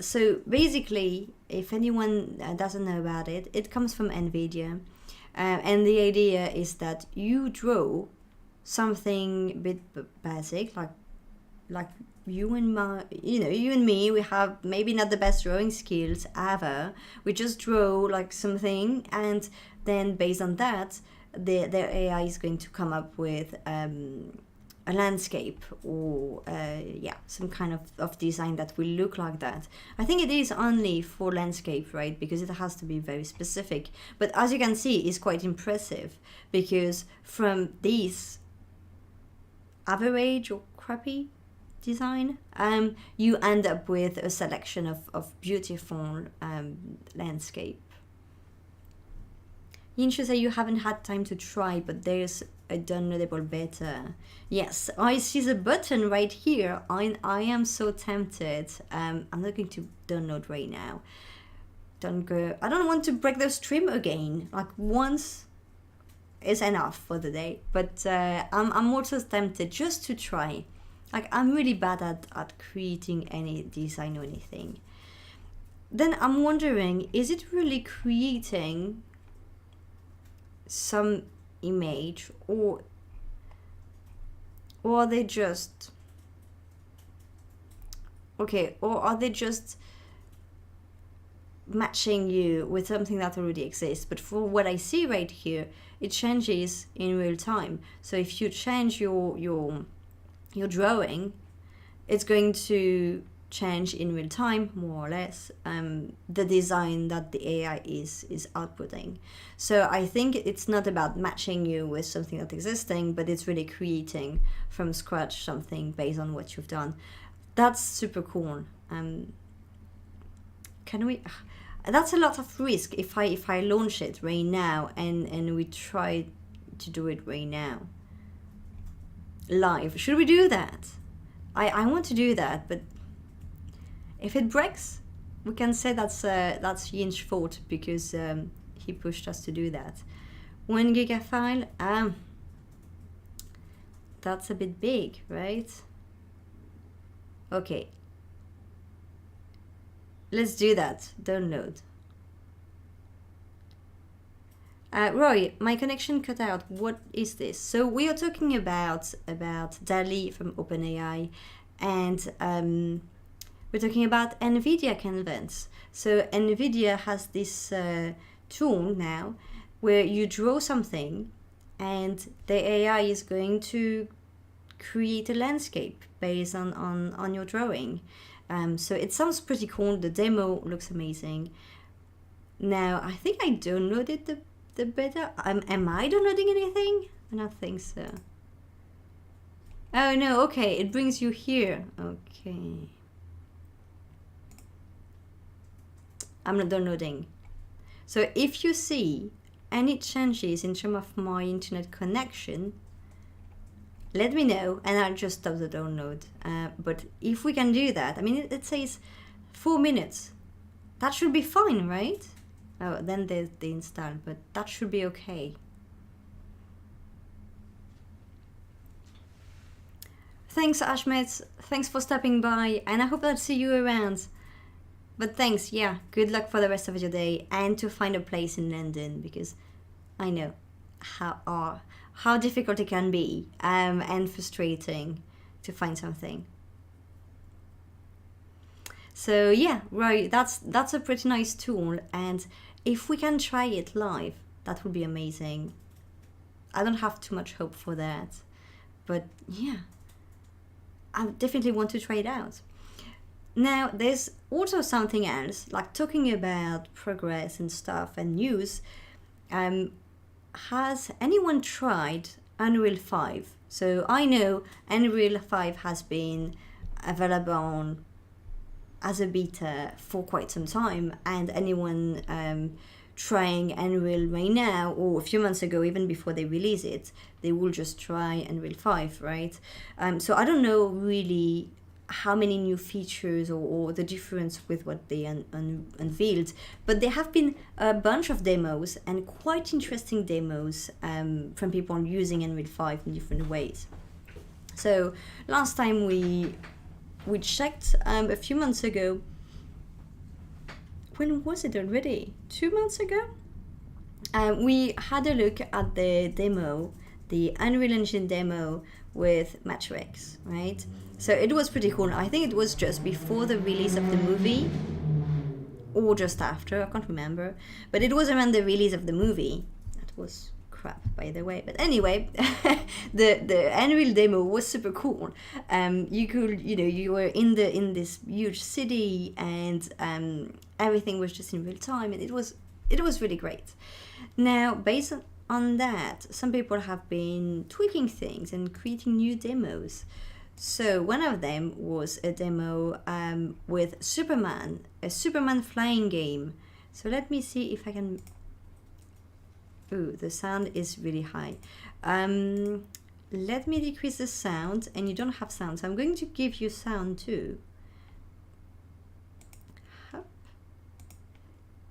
So basically, if anyone doesn't know about it, it comes from Nvidia, and the idea is that you draw something a bit basic, like you and me, we have maybe not the best drawing skills ever. We just draw like something, and then based on that, their AI is going to come up with a landscape, or some kind of design that will look like that. I think it is only for landscape, right? Because it has to be very specific. But as you can see, it's quite impressive, because from this average or crappy design, you end up with a selection of beautiful landscape. You should say you haven't had time to try, but there's a downloadable beta. Yes, I see the button right here. I am so tempted. I'm not going to download right now. Don't go. I don't want to break the stream again. Like once is enough for the day. But I'm also tempted just to try. Like I'm really bad at creating any design or anything. Then I'm wondering, is it really creating some image, or are they just or are they just matching you with something that already exists? But for what I see right here, it changes in real time. So if you change your drawing, it's going to change in real time, more or less, the design that the AI is outputting. So I think it's not about matching you with something that's existing, but it's really creating from scratch something based on what you've done. That's super cool. Can we? That's a lot of risk if I launch it right now and we try to do it right now live. Should we do that? I want to do that, but if it breaks, we can say that's Yin's fault, because he pushed us to do that. 1 giga file, that's a bit big, right? Okay, let's do that. Download. Roy, my connection cut out. What is this? So we are talking about DALL-E from OpenAI, and we're talking about Nvidia Canvas. So Nvidia has this tool now where you draw something and the AI is going to create a landscape based on your drawing. So it sounds pretty cool. The demo looks amazing. Now, I think I downloaded the beta. Am I downloading anything? I don't think so. Oh no, okay, it brings you here. Okay. I'm not downloading. So if you see any changes in terms of my internet connection, let me know and I'll just stop the download. But if we can do that, I mean, it says 4 minutes. That should be fine, right? Oh, then there's the install, but that should be okay. Thanks, Ashmet. Thanks for stopping by, and I hope I'll see you around. But thanks, yeah, good luck for the rest of your day, and to find a place in London, because I know how difficult it can be, and frustrating to find something. So yeah, right, that's a pretty nice tool, and if we can try it live, that would be amazing. I don't have too much hope for that, but yeah, I definitely want to try it out. Now, there's also something else, like talking about progress and stuff and news. Has anyone tried Unreal 5? So I know Unreal 5 has been available as a beta for quite some time, and anyone trying Unreal right now, or a few months ago, even before they release it, they will just try Unreal 5, right? So I don't know really how many new features or the difference with what they unveiled, but there have been a bunch of demos, and quite interesting demos from people using Unreal 5 in different ways. So last time we checked, a few months ago. When was it already? 2 months ago? We had a look at the demo, the Unreal Engine demo with Matrix, right? So it was pretty cool. I think it was just before the release of the movie, or just after, I can't remember. But it was around the release of the movie. That was crap, by the way. But anyway, the Unreal demo was super cool. You could, you were in this huge city, and everything was just in real time, and it was really great. Now, based on that, some people have been tweaking things and creating new demos. So one of them was a demo with Superman, a Superman flying game. So let me see if I can. Ooh, the sound is really high. Let me decrease the sound, and you don't have sound, so I'm going to give you sound too. Up.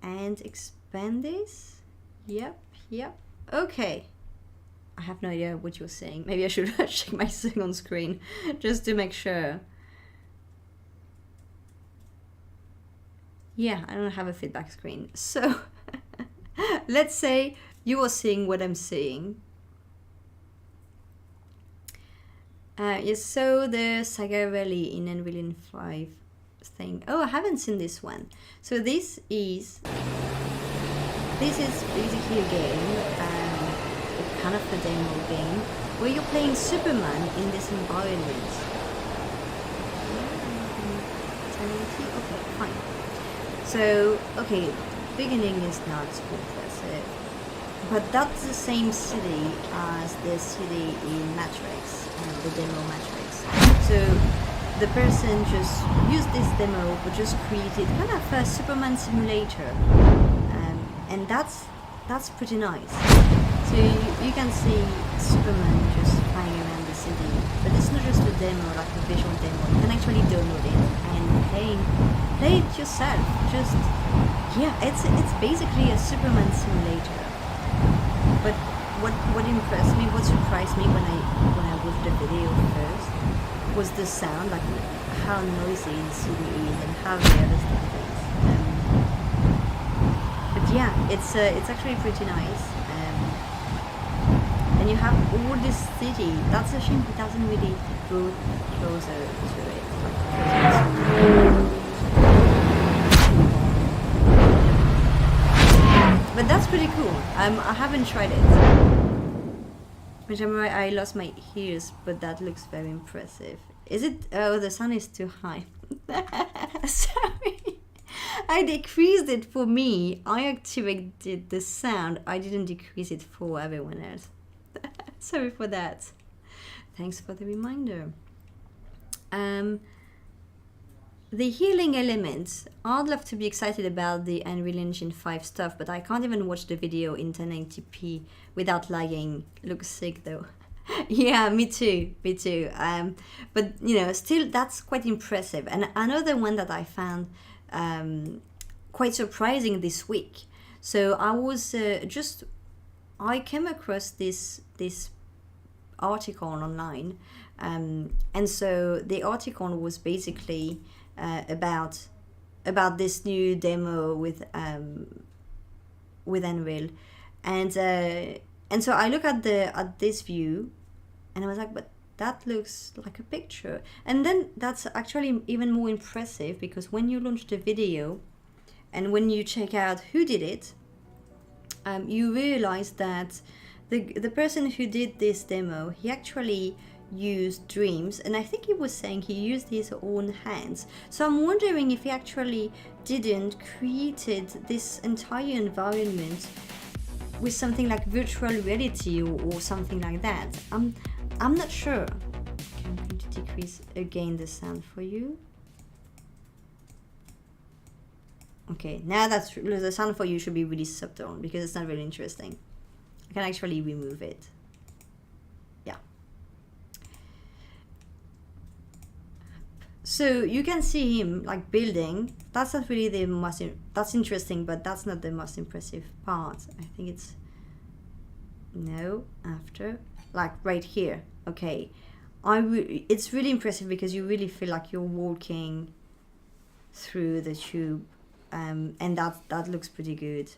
And expand this. Yep. Okay. I have no idea what you're saying. Maybe I should check my second screen just to make sure. Yeah, I don't have a feedback screen. So let's say you are seeing what I'm seeing. Yes, so the Saga Rally in Unreal 5 thing. Oh, I haven't seen this one. So this is basically a game, kind of a demo game, where you're playing Superman in this environment. Okay, fine. So, okay, beginning is not impressive, but that's the same city as the city in Matrix, the demo Matrix. So the person just used this demo, but just created kind of a Superman simulator, and that's pretty nice. So you can see Superman just flying around the city, but it's not just a demo, like a visual demo. You can actually download it and play it yourself. Just yeah, it's basically a Superman simulator. But what impressed me, what surprised me when I watched the video first, was the sound, like how noisy the city is and how realistic it is. But yeah, it's actually pretty nice. And you have all this city. That's a shame it doesn't really go closer to it. But that's pretty cool. I haven't tried it. Which I lost my ears, but that looks very impressive. Is it? Oh, the sound is too high. Sorry. I decreased it for me. I activated the sound. I didn't decrease it for everyone else. Sorry for that. Thanks for the reminder. The healing elements. I'd love to be excited about the Unreal Engine 5 stuff, but I can't even watch the video in 1080p without lagging. Looks sick though. Yeah, me too. But you know, still that's quite impressive. And another one that I found quite surprising this week. So I was I came across this article online, and so the article was basically about this new demo with Unreal, and so I look at this view, and I was like, but that looks like a picture. And then that's actually even more impressive, because when you launch the video and when you check out who did it, you realize that the person who did this demo, he actually used Dreams, and I think he was saying he used his own hands. So I'm wondering if he actually didn't created this entire environment with something like virtual reality or something like that. I'm not sure. Okay, I'm going to decrease again the sound for you. Okay, now that's the sound for you should be really subtle, because it's not really interesting. I can actually remove it. Yeah. So you can see him like building. That's not really the most. That's interesting, but that's not the most impressive part. I think it's after, like right here. Okay, it's really impressive because you really feel like you're walking through the tube, and that looks pretty good.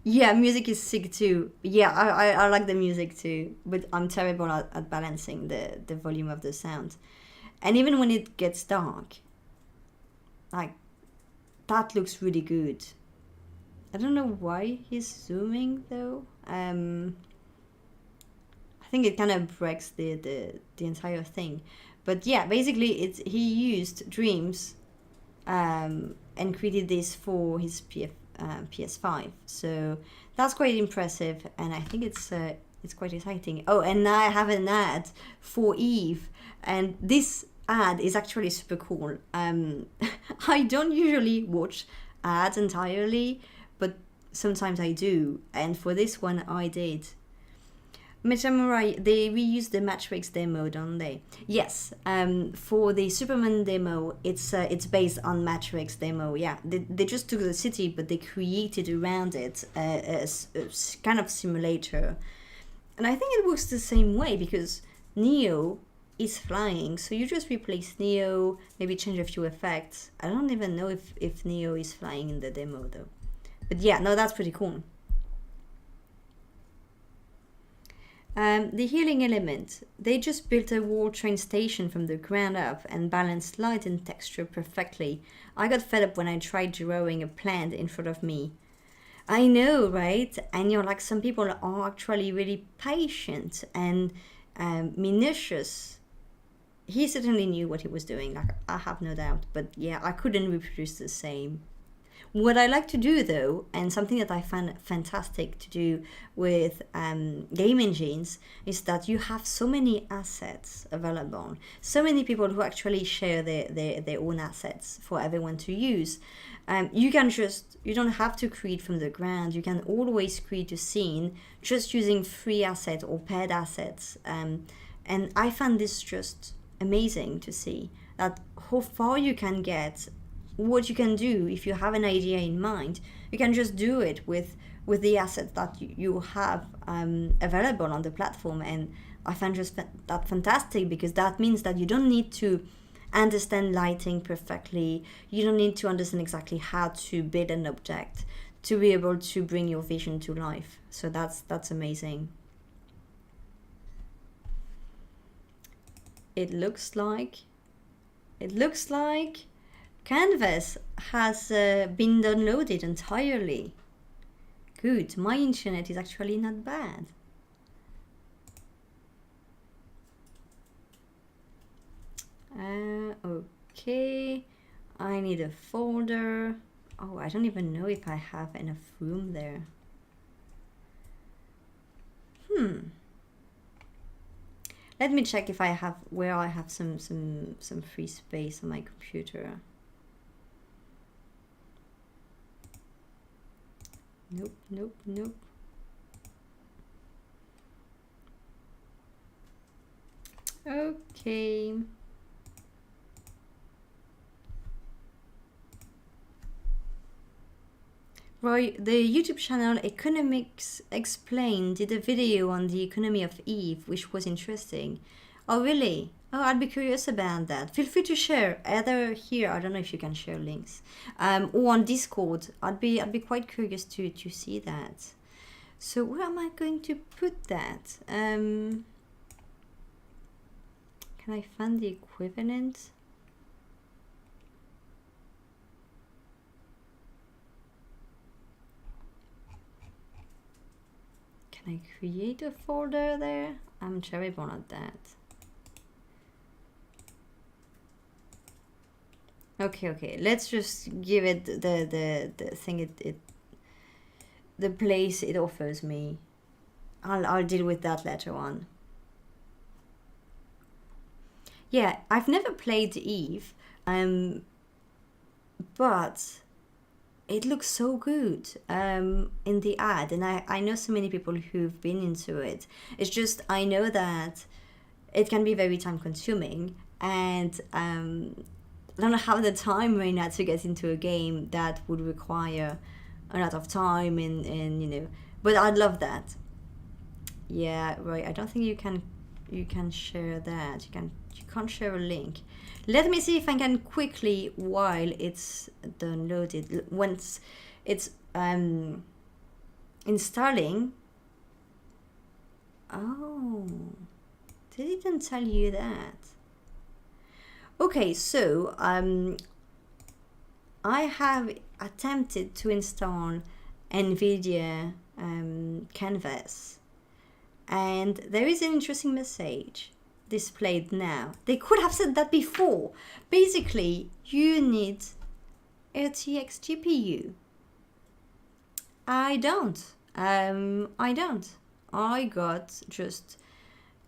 Yeah, music is sick too. Yeah, I like the music too, but I'm terrible at balancing the volume of the sound. And even when it gets dark, like, that looks really good. I don't know why he's zooming though. I think it kind of breaks the entire thing. But yeah, basically he used Dreams and created this for his PS5, so that's quite impressive, and I think it's it's quite exciting. Oh, and now I have an ad for Eve, and this ad is actually super cool. I don't usually watch ads entirely, but sometimes I do, and for this one I did. Metamurai, they reused the Matrix demo, don't they? Yes. For the Superman demo, it's based on Matrix demo. Yeah, they just took the city, but they created around it a kind of simulator. And I think it works the same way because Neo is flying, so you just replace Neo, maybe change a few effects. I don't even know if Neo is flying in the demo though. But yeah, no, that's pretty cool. The healing element. They just built a wall train station from the ground up and balanced light and texture perfectly. I got fed up when I tried drawing a plant in front of me. I know, right? And you're like, some people are actually really patient and minutious. He certainly knew what he was doing, like I have no doubt. But yeah, I couldn't reproduce the same. What I like to do though, and something that I find fantastic to do with game engines, is that you have so many assets available, so many people who actually share their own assets for everyone to use. You don't have to create from the ground. You can always create a scene just using free assets or paired assets. And I find this just amazing to see that how far you can get. What you can do if you have an idea in mind, you can just do it with the assets that you have available on the platform. And I find just that fantastic, because that means that you don't need to understand lighting perfectly. You don't need to understand exactly how to build an object to be able to bring your vision to life. So that's amazing. It looks like Canvas has been downloaded entirely. Good, my internet is actually not bad. Okay, I need a folder. Oh, I don't even know if I have enough room there. Let me check if I have where I have some free space on my computer. Nope. Okay. Roy, the YouTube channel Economics Explained did a video on the economy of Eve, which was interesting. Oh, really? Oh, I'd be curious about that. Feel free to share, either here, I don't know if you can share links, or on Discord. I'd be quite curious to see that. So where am I going to put that? Can I find the equivalent? Can I create a folder there? I'm terrible at that. Okay. Let's just give it the thing the place it offers me. I'll deal with that later on. Yeah, I've never played Eve, but it looks so good in the ad, and I know so many people who've been into it. It's just, I know that it can be very time consuming, and I don't have the time right now to get into a game that would require a lot of time and you know, but I'd love that. Yeah, right. I don't think you can share that. You can't share a link. Let me see if I can quickly, while it's downloaded, once it's installing. Oh, did it even tell you that? Okay, so I have attempted to install Nvidia Canvas, and there is an interesting message displayed now. They could have said that before. Basically, you need RTX GPU. I don't. I've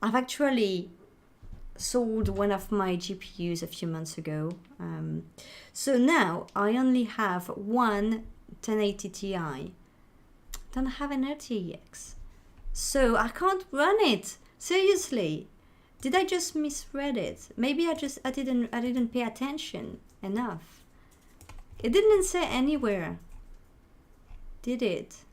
actually sold one of my GPUs a few months ago. So now I only have one 1080 Ti. Don't have an RTX. So I can't run it. Seriously. Did I just misread it? Maybe I didn't pay attention enough. It didn't say anywhere. Did it?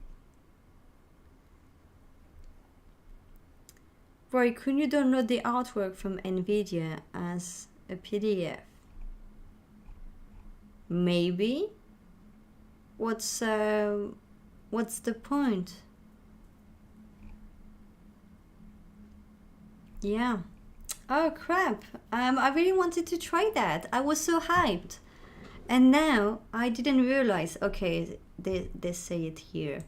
Roy, can you download the artwork from Nvidia as a PDF? Maybe. What's the point? Yeah. Oh crap. I really wanted to try that. I was so hyped. And now I didn't realize, okay, they say it here.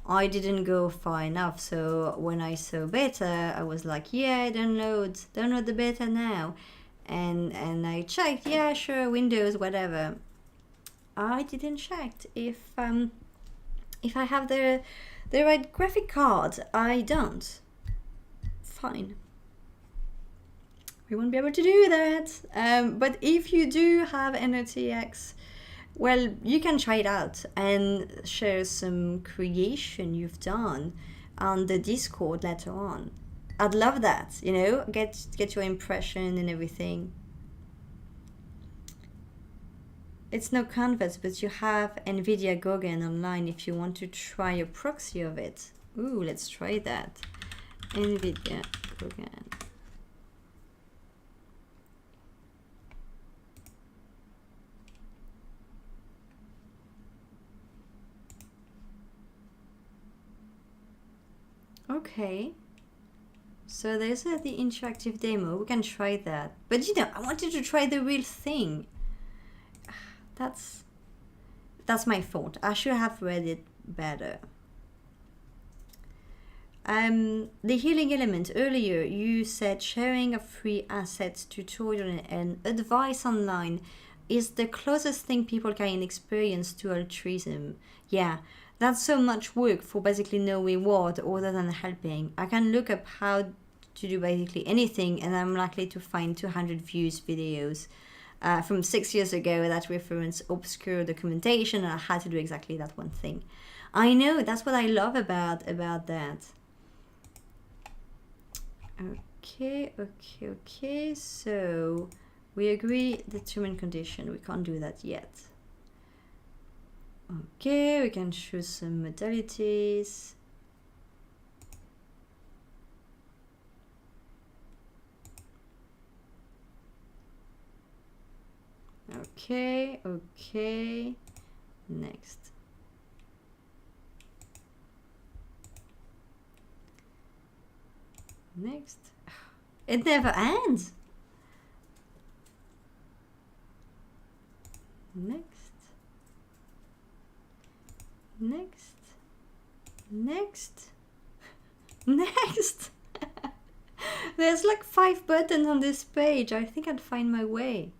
I didn't go far enough, so when I saw beta, I was like, yeah, download the beta now. And I checked, yeah, sure, Windows, whatever. I didn't check if I have the right graphic card. I don't. Fine. We won't be able to do that. But if you do have an RTX, well, you can try it out and share some creation you've done on the Discord later on. I'd love that, you know, get your impression and everything. It's no Canvas, but you have Nvidia Gogan online if you want to try a proxy of it. Ooh, let's try that. Nvidia Gogan. Okay, so there's the interactive demo. We can try that, but you know, I wanted to try the real thing. That's my fault. I should have read it better. The healing element. Earlier you said sharing of free assets, tutorial and advice online is the closest thing people can experience to altruism. Yeah. That's so much work for basically no reward other than helping. I can look up how to do basically anything and I'm likely to find 200 views videos from 6 years ago that reference obscure documentation and I had to do exactly that one thing. I know, that's what I love about that. Okay, so we agree the term and condition. We can't do that yet. Okay, we can choose some modalities. Okay, next. It never ends. Next. There's like 5 buttons on this page. I think I'd find my way.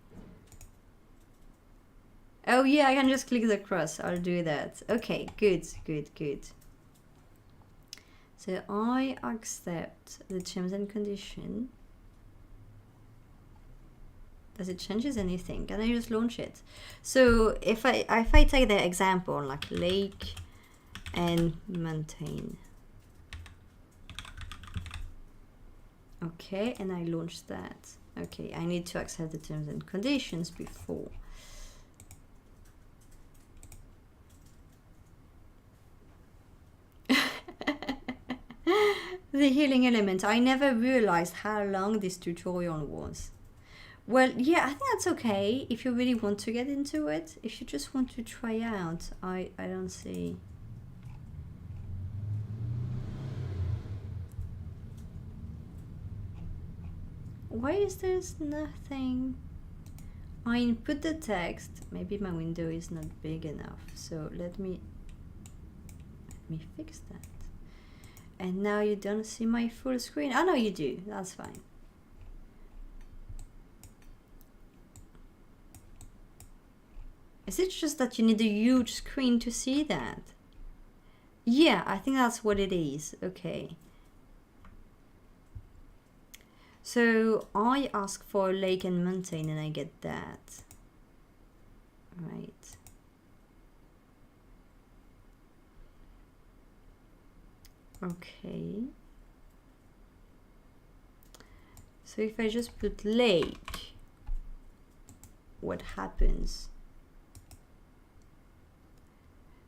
Oh yeah, I can just click the cross. I'll do that. Okay, good. So I accept the terms and condition. Does it changes anything? Can I just launch it? So if I take the example like lake and maintain. Okay, and I launch that. Okay, I need to accept the terms and conditions before. The healing element. I never realized how long this tutorial was. Well, yeah, I think that's okay if you really want to get into it. If you just want to try out, I don't see. Why is there nothing? I input the text. Maybe my window is not big enough. So let me fix that. And now you don't see my full screen. Oh no, you do. That's fine. Is it just that you need a huge screen to see that? Yeah, I think that's what it is. Okay. So I ask for lake and mountain and I get that. Right. Okay. So if I just put lake, what happens?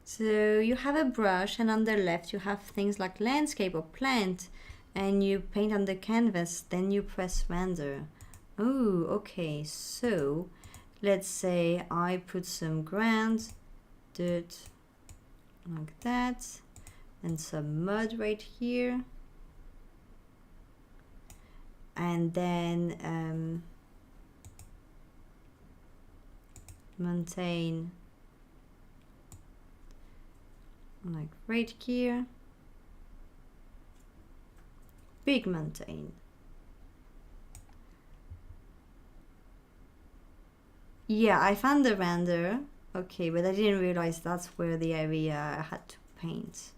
So you have a brush and on the left you have things like landscape or plant and you paint on the canvas, then you press render. Oh, okay, so let's say I put some ground, dirt, like that, and some mud right here. And then mountain like right here, big mountain. Yeah, I found the render. Okay, but I didn't realize that's where the area I had to paint.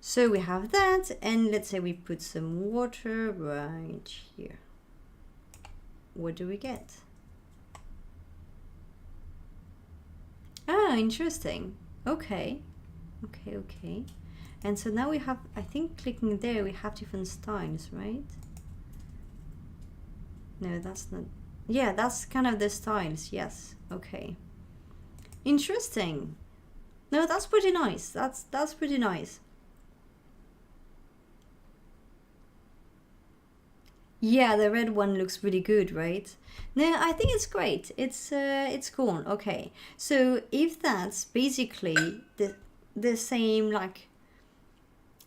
So we have that, and let's say we put some water right here. What do we get? Ah, interesting. Okay. Okay. And so now we have, I think clicking there, we have different styles, right? No, that's not. Yeah, that's kind of the styles, yes. Okay. Interesting. No, that's pretty nice. That's pretty nice. Yeah, the red one looks really good, right? No, I think it's great. It's cool. Okay. So if that's basically the same like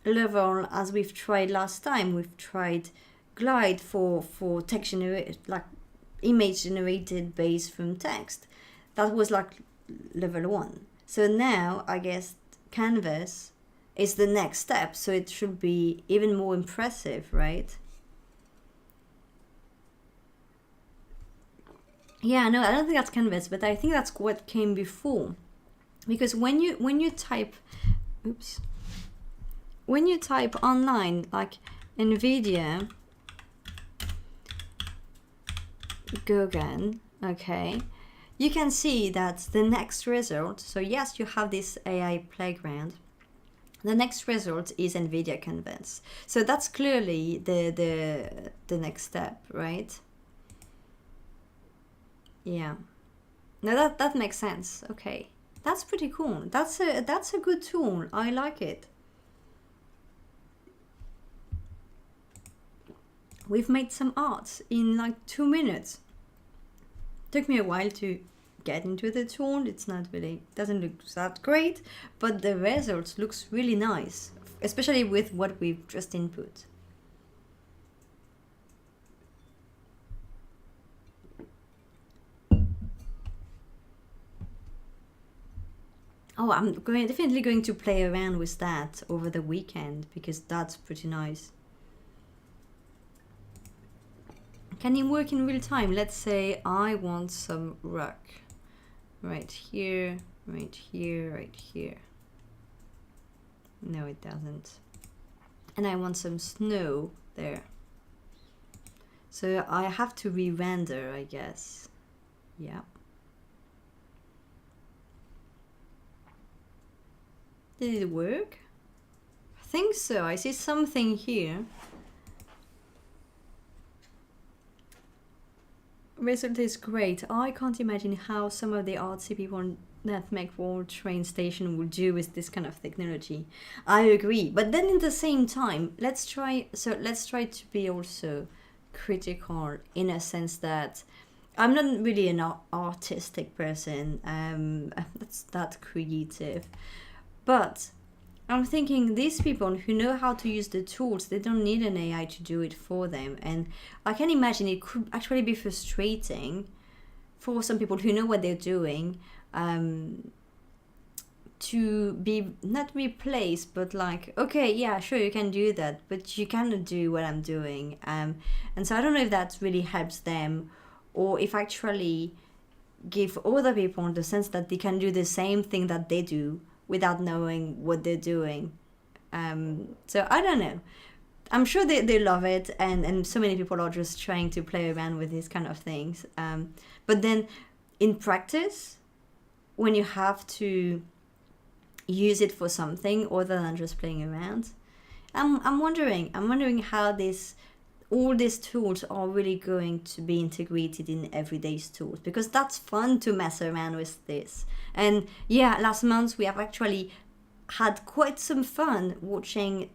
level as we've tried last time, we've tried glide for text generated, like image generated based from text. That was like level 1. So now I guess Canvas is the next step, so it should be even more impressive, right? Yeah, no, I don't think that's Canvas, but I think that's what came before. Because when you type, oops, when you type online like Nvidia Gauguin, okay, you can see that the next result, so yes, you have this AI playground. The next result is Nvidia Canvas. So that's clearly the next step, right? Yeah. No, that makes sense. Okay. That's pretty cool. That's a good tool. I like it. We've made some art in like 2 minutes. Took me a while to get into the tool. It's not really, doesn't look that great, but the result looks really nice, especially with what we've just input. Oh, I'm definitely going to play around with that over the weekend because that's pretty nice. Can it work in real time? Let's say I want some rock right here, right here, right here. No, it doesn't. And I want some snow there. So I have to re-render, I guess. Yeah. Did it work? I think so. I see something here. Result is great. I can't imagine how some of the artsy people that make World Train Station will do with this kind of technology. I agree. But then at the same time, let's try to be also critical in a sense that I'm not really an artistic person. That's that creative. But I'm thinking these people who know how to use the tools, they don't need an AI to do it for them. And I can imagine it could actually be frustrating for some people who know what they're doing to be not replaced, but like, okay, yeah, sure, you can do that, but you cannot do what I'm doing. And so I don't know if that really helps them or if actually give other people the sense that they can do the same thing that they do without knowing what they're doing. So I don't know. I'm sure they love it, and so many people are just trying to play around with these kind of things. But then in practice, when you have to use it for something other than just playing around, I'm wondering how all these tools are really going to be integrated in everyday tools, because that's fun to mess around with this. And yeah, last month we have actually had quite some fun watching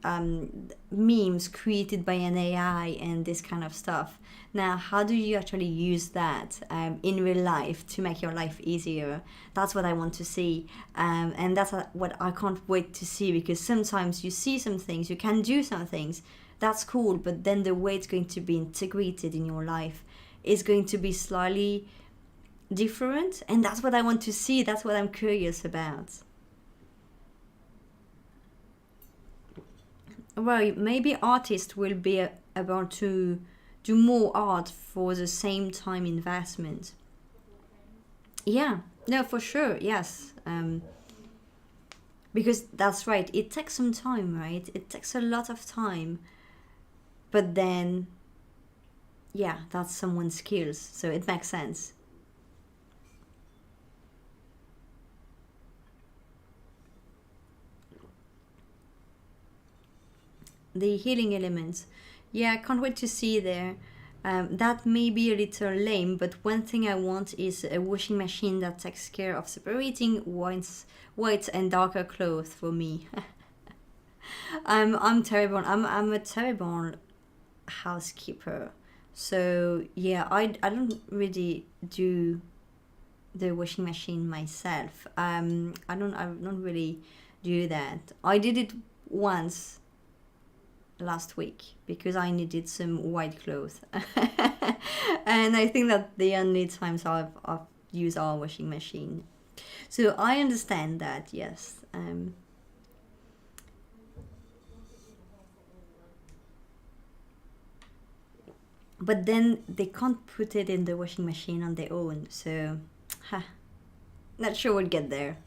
memes created by an AI and this kind of stuff. Now, how do you actually use that in real life to make your life easier? That's what I want to see. And that's what I can't wait to see, because sometimes you see some things, you can do some things, that's cool, but then the way it's going to be integrated in your life is going to be slightly different. And that's what I want to see. That's what I'm curious about. Well, maybe artists will be about to do more art for the same time investment. Yeah, no, for sure, yes. Because that's right, it takes some time, right? It takes a lot of time. But then, yeah, that's someone's skills, so it makes sense. The healing element. Yeah, I can't wait to see there. That may be a little lame, but one thing I want is a washing machine that takes care of separating white and darker clothes for me. I'm terrible. I'm a terrible housekeeper. So yeah, I don't really do the washing machine myself. I don't really do that. I did it once last week because I needed some white clothes. And I think that the only times I've used our washing machine. So I understand that, yes. But then they can't put it in the washing machine on their own, so huh, not sure we'll get there.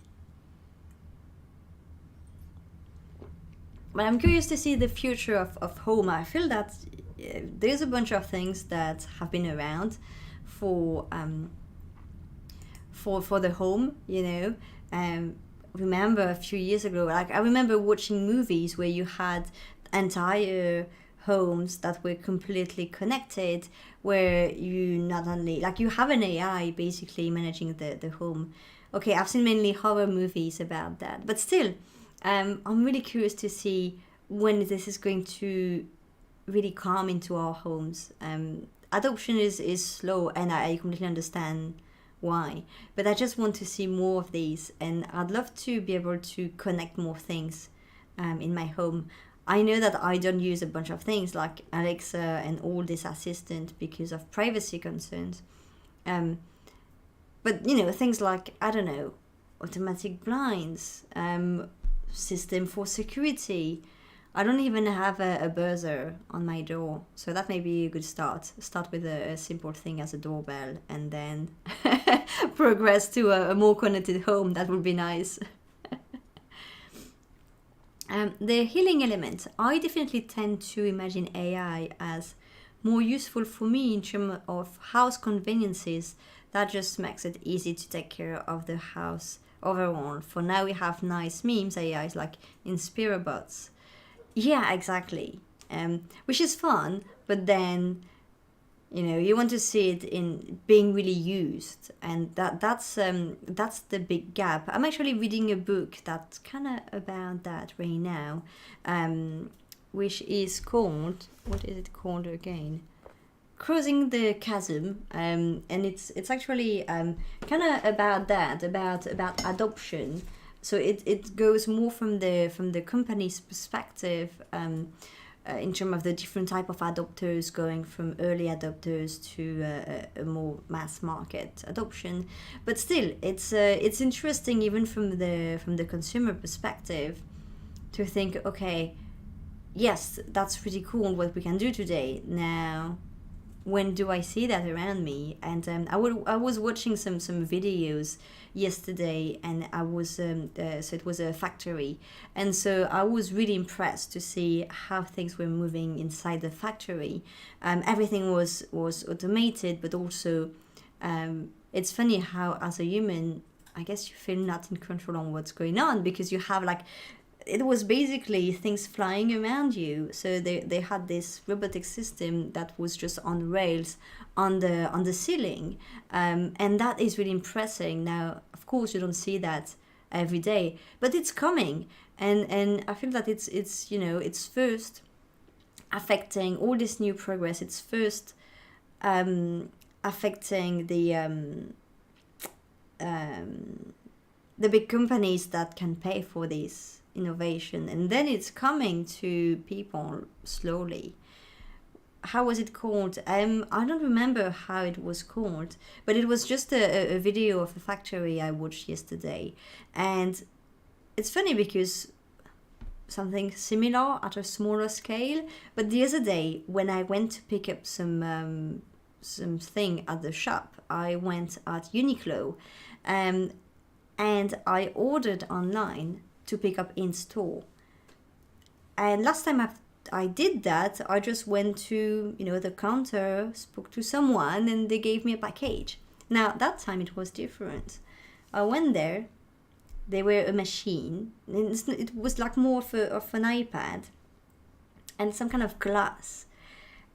But I'm curious to see the future of home. I feel that there's a bunch of things that have been around for for the home, you know. Remember a few years ago, like I remember watching movies where you had entire homes that were completely connected, where you not only like you have an AI basically managing the home. Okay, I've seen mainly horror movies about that, but still, I'm really curious to see when this is going to really come into our homes. Adoption is slow, and I completely understand why. But I just want to see more of these, and I'd love to be able to connect more things in my home. I know that I don't use a bunch of things like Alexa and all this assistant because of privacy concerns. Um, but you know, things like, I don't know, automatic blinds, system for security. I don't even have a buzzer on my door, so that may be a good start. Start with a simple thing as a doorbell, and then progress to a more connected home. That would be nice. The healing element. I definitely tend to imagine AI as more useful for me in terms of house conveniences. That just makes it easy to take care of the house overall. For now, we have nice memes AIs like Inspirabots. Yeah, exactly. Which is fun, but then you want to see it in being really used, and that's the big gap. I'm actually reading a book that's kind of about that right now, which is called, what is it called again? Crossing the chasm, and it's actually kind of about that, about adoption. So it goes more from the company's perspective, in terms of the different type of adopters, going from early adopters to a more mass market adoption. But still, it's interesting even from the consumer perspective to think, okay, yes, that's pretty cool what we can do today. Now, when do I see that around me? And I was watching some videos yesterday, and I was so it was a factory, and so I was really impressed to see how things were moving inside the factory. Everything was automated, but also it's funny how as a human, I guess you feel not in control on what's going on, because you have like, it was basically things flying around you. So they had this robotic system that was just on rails on the ceiling, and that is really impressive. Now, of course, you don't see that every day, but it's coming, and I feel that it's you know, it's first affecting all this new progress. It's first affecting the big companies that can pay for this innovation, and then it's coming to people slowly. How was it called? I don't remember how it was called, but it was just a video of a factory I watched yesterday, and it's funny because something similar at a smaller scale. But the other day when I went to pick up something at the shop, I went at Uniqlo, and I ordered online to pick up in store. And last time I did that, I just went to, you know, the counter, spoke to someone, and they gave me a package. Now, that time it was different. I went there, they were a machine, and it was like more of an iPad and some kind of glass.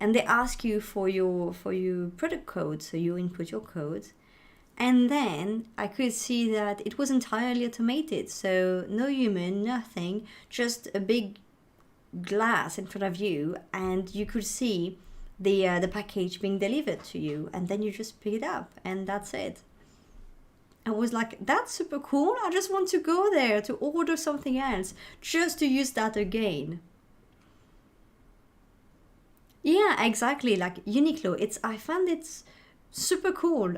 And they ask you for your product code, so you input your code. And then I could see that it was entirely automated, so no human, nothing, just a big glass in front of you, and you could see the package being delivered to you, and then you just pick it up, and that's it. I was like, that's super cool. I just want to go there to order something else, just to use that again. Yeah, exactly. Like Uniqlo, I found it's super cool.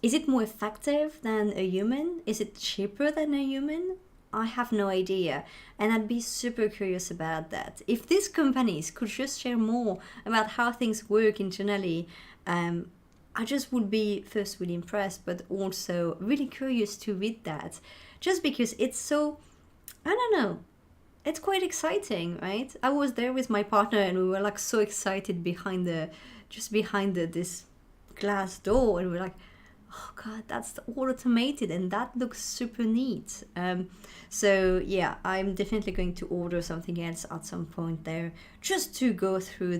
Is it more effective than a human? Is it cheaper than a human? I have no idea, and I'd be super curious about that. If these companies could just share more about how things work internally, I just would be first really impressed, but also really curious to read that, just because it's so, I don't know, it's quite exciting, right? I was there with my partner, and we were like so excited behind this glass door, and we're like, oh god, that's all automated, and that looks super neat. So yeah, I'm definitely going to order something else at some point there, just to go through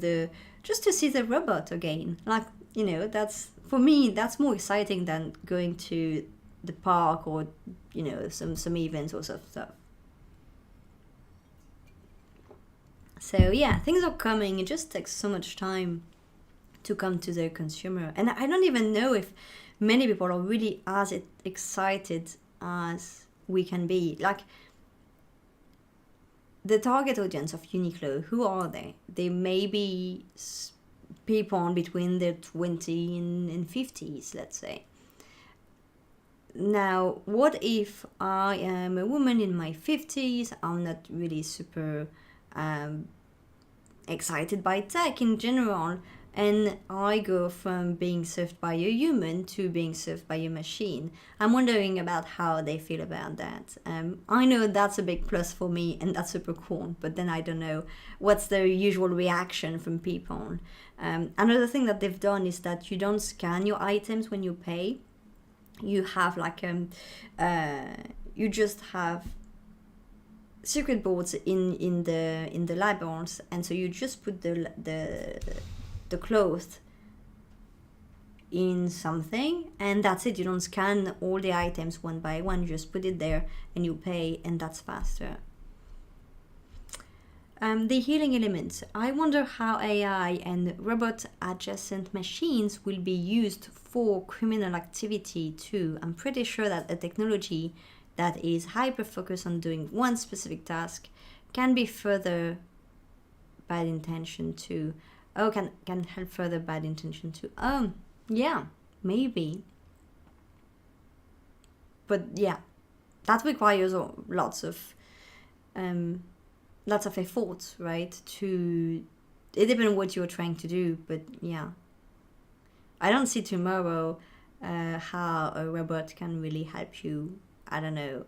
just to see the robot again. Like, you know, that's, for me, that's more exciting than going to the park, or, you know, some events or stuff. So yeah, things are coming. It just takes so much time to come to the consumer, and I don't even know if many people are really as excited as we can be. Like, the target audience of Uniqlo, who are they? They may be people between their 20 and 50s, let's say. Now, what if I am a woman in my 50s? I'm not really super excited by tech in general, and I go from being served by a human to being served by a machine. I'm wondering about how they feel about that. I know that's a big plus for me, and that's super cool, but then I don't know what's the usual reaction from people. Another thing that they've done is that you don't scan your items when you pay. You have like you just have circuit boards in the labels, and so you just put the cloth in something, and that's it. You don't scan all the items one by one. You just put it there and you pay, and that's faster. The healing elements. I wonder how AI and robot adjacent machines will be used for criminal activity too. I'm pretty sure that a technology that is hyper focused on doing one specific task can be further bad intention too. Oh, can help further bad intention too. Yeah, maybe. But yeah, that requires lots of effort, right? To it depends on what you're trying to do, but yeah. I don't see tomorrow how a robot can really help you, I don't know,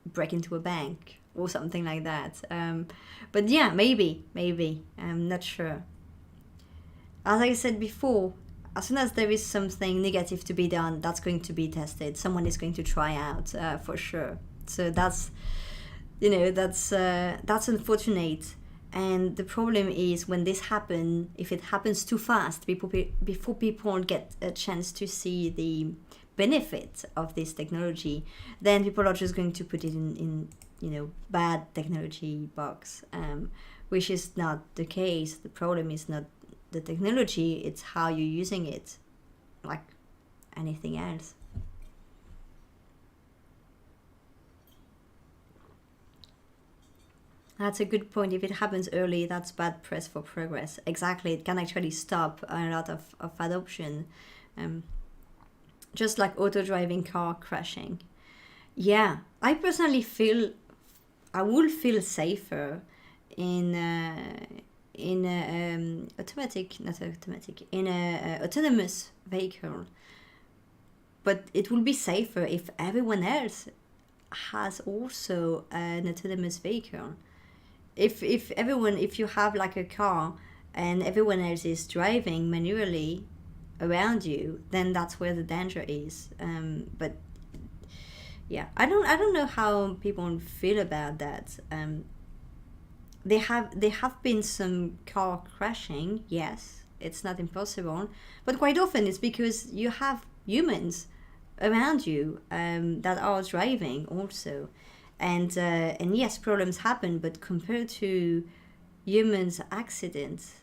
break into a bank or something like that. But yeah, maybe. I'm not sure. As I said before, as soon as there is something negative to be done, that's going to be tested. Someone is going to try out for sure. So that's, that's unfortunate. And the problem is when this happens, if it happens too fast, before people get a chance to see the benefit of this technology, then people are just going to put it in bad technology box, which is not the case. The problem is not the technology, it's how you're using it, like anything else. That's a good point. If it happens early, that's bad press for progress. Exactly, it can actually stop a lot of adoption. Um, just like auto-driving car crashing. Yeah, I personally feel I would feel safer in automatic, not automatic, in a autonomous vehicle. But it will be safer if everyone else has also an autonomous vehicle. If you have like a car and everyone else is driving manually around you, then that's where the danger is. But yeah, I don't know how people feel about that. There have been some car crashing. Yes, it's not impossible, but quite often it's because you have humans around you that are driving also, and yes, problems happen, but compared to humans accidents,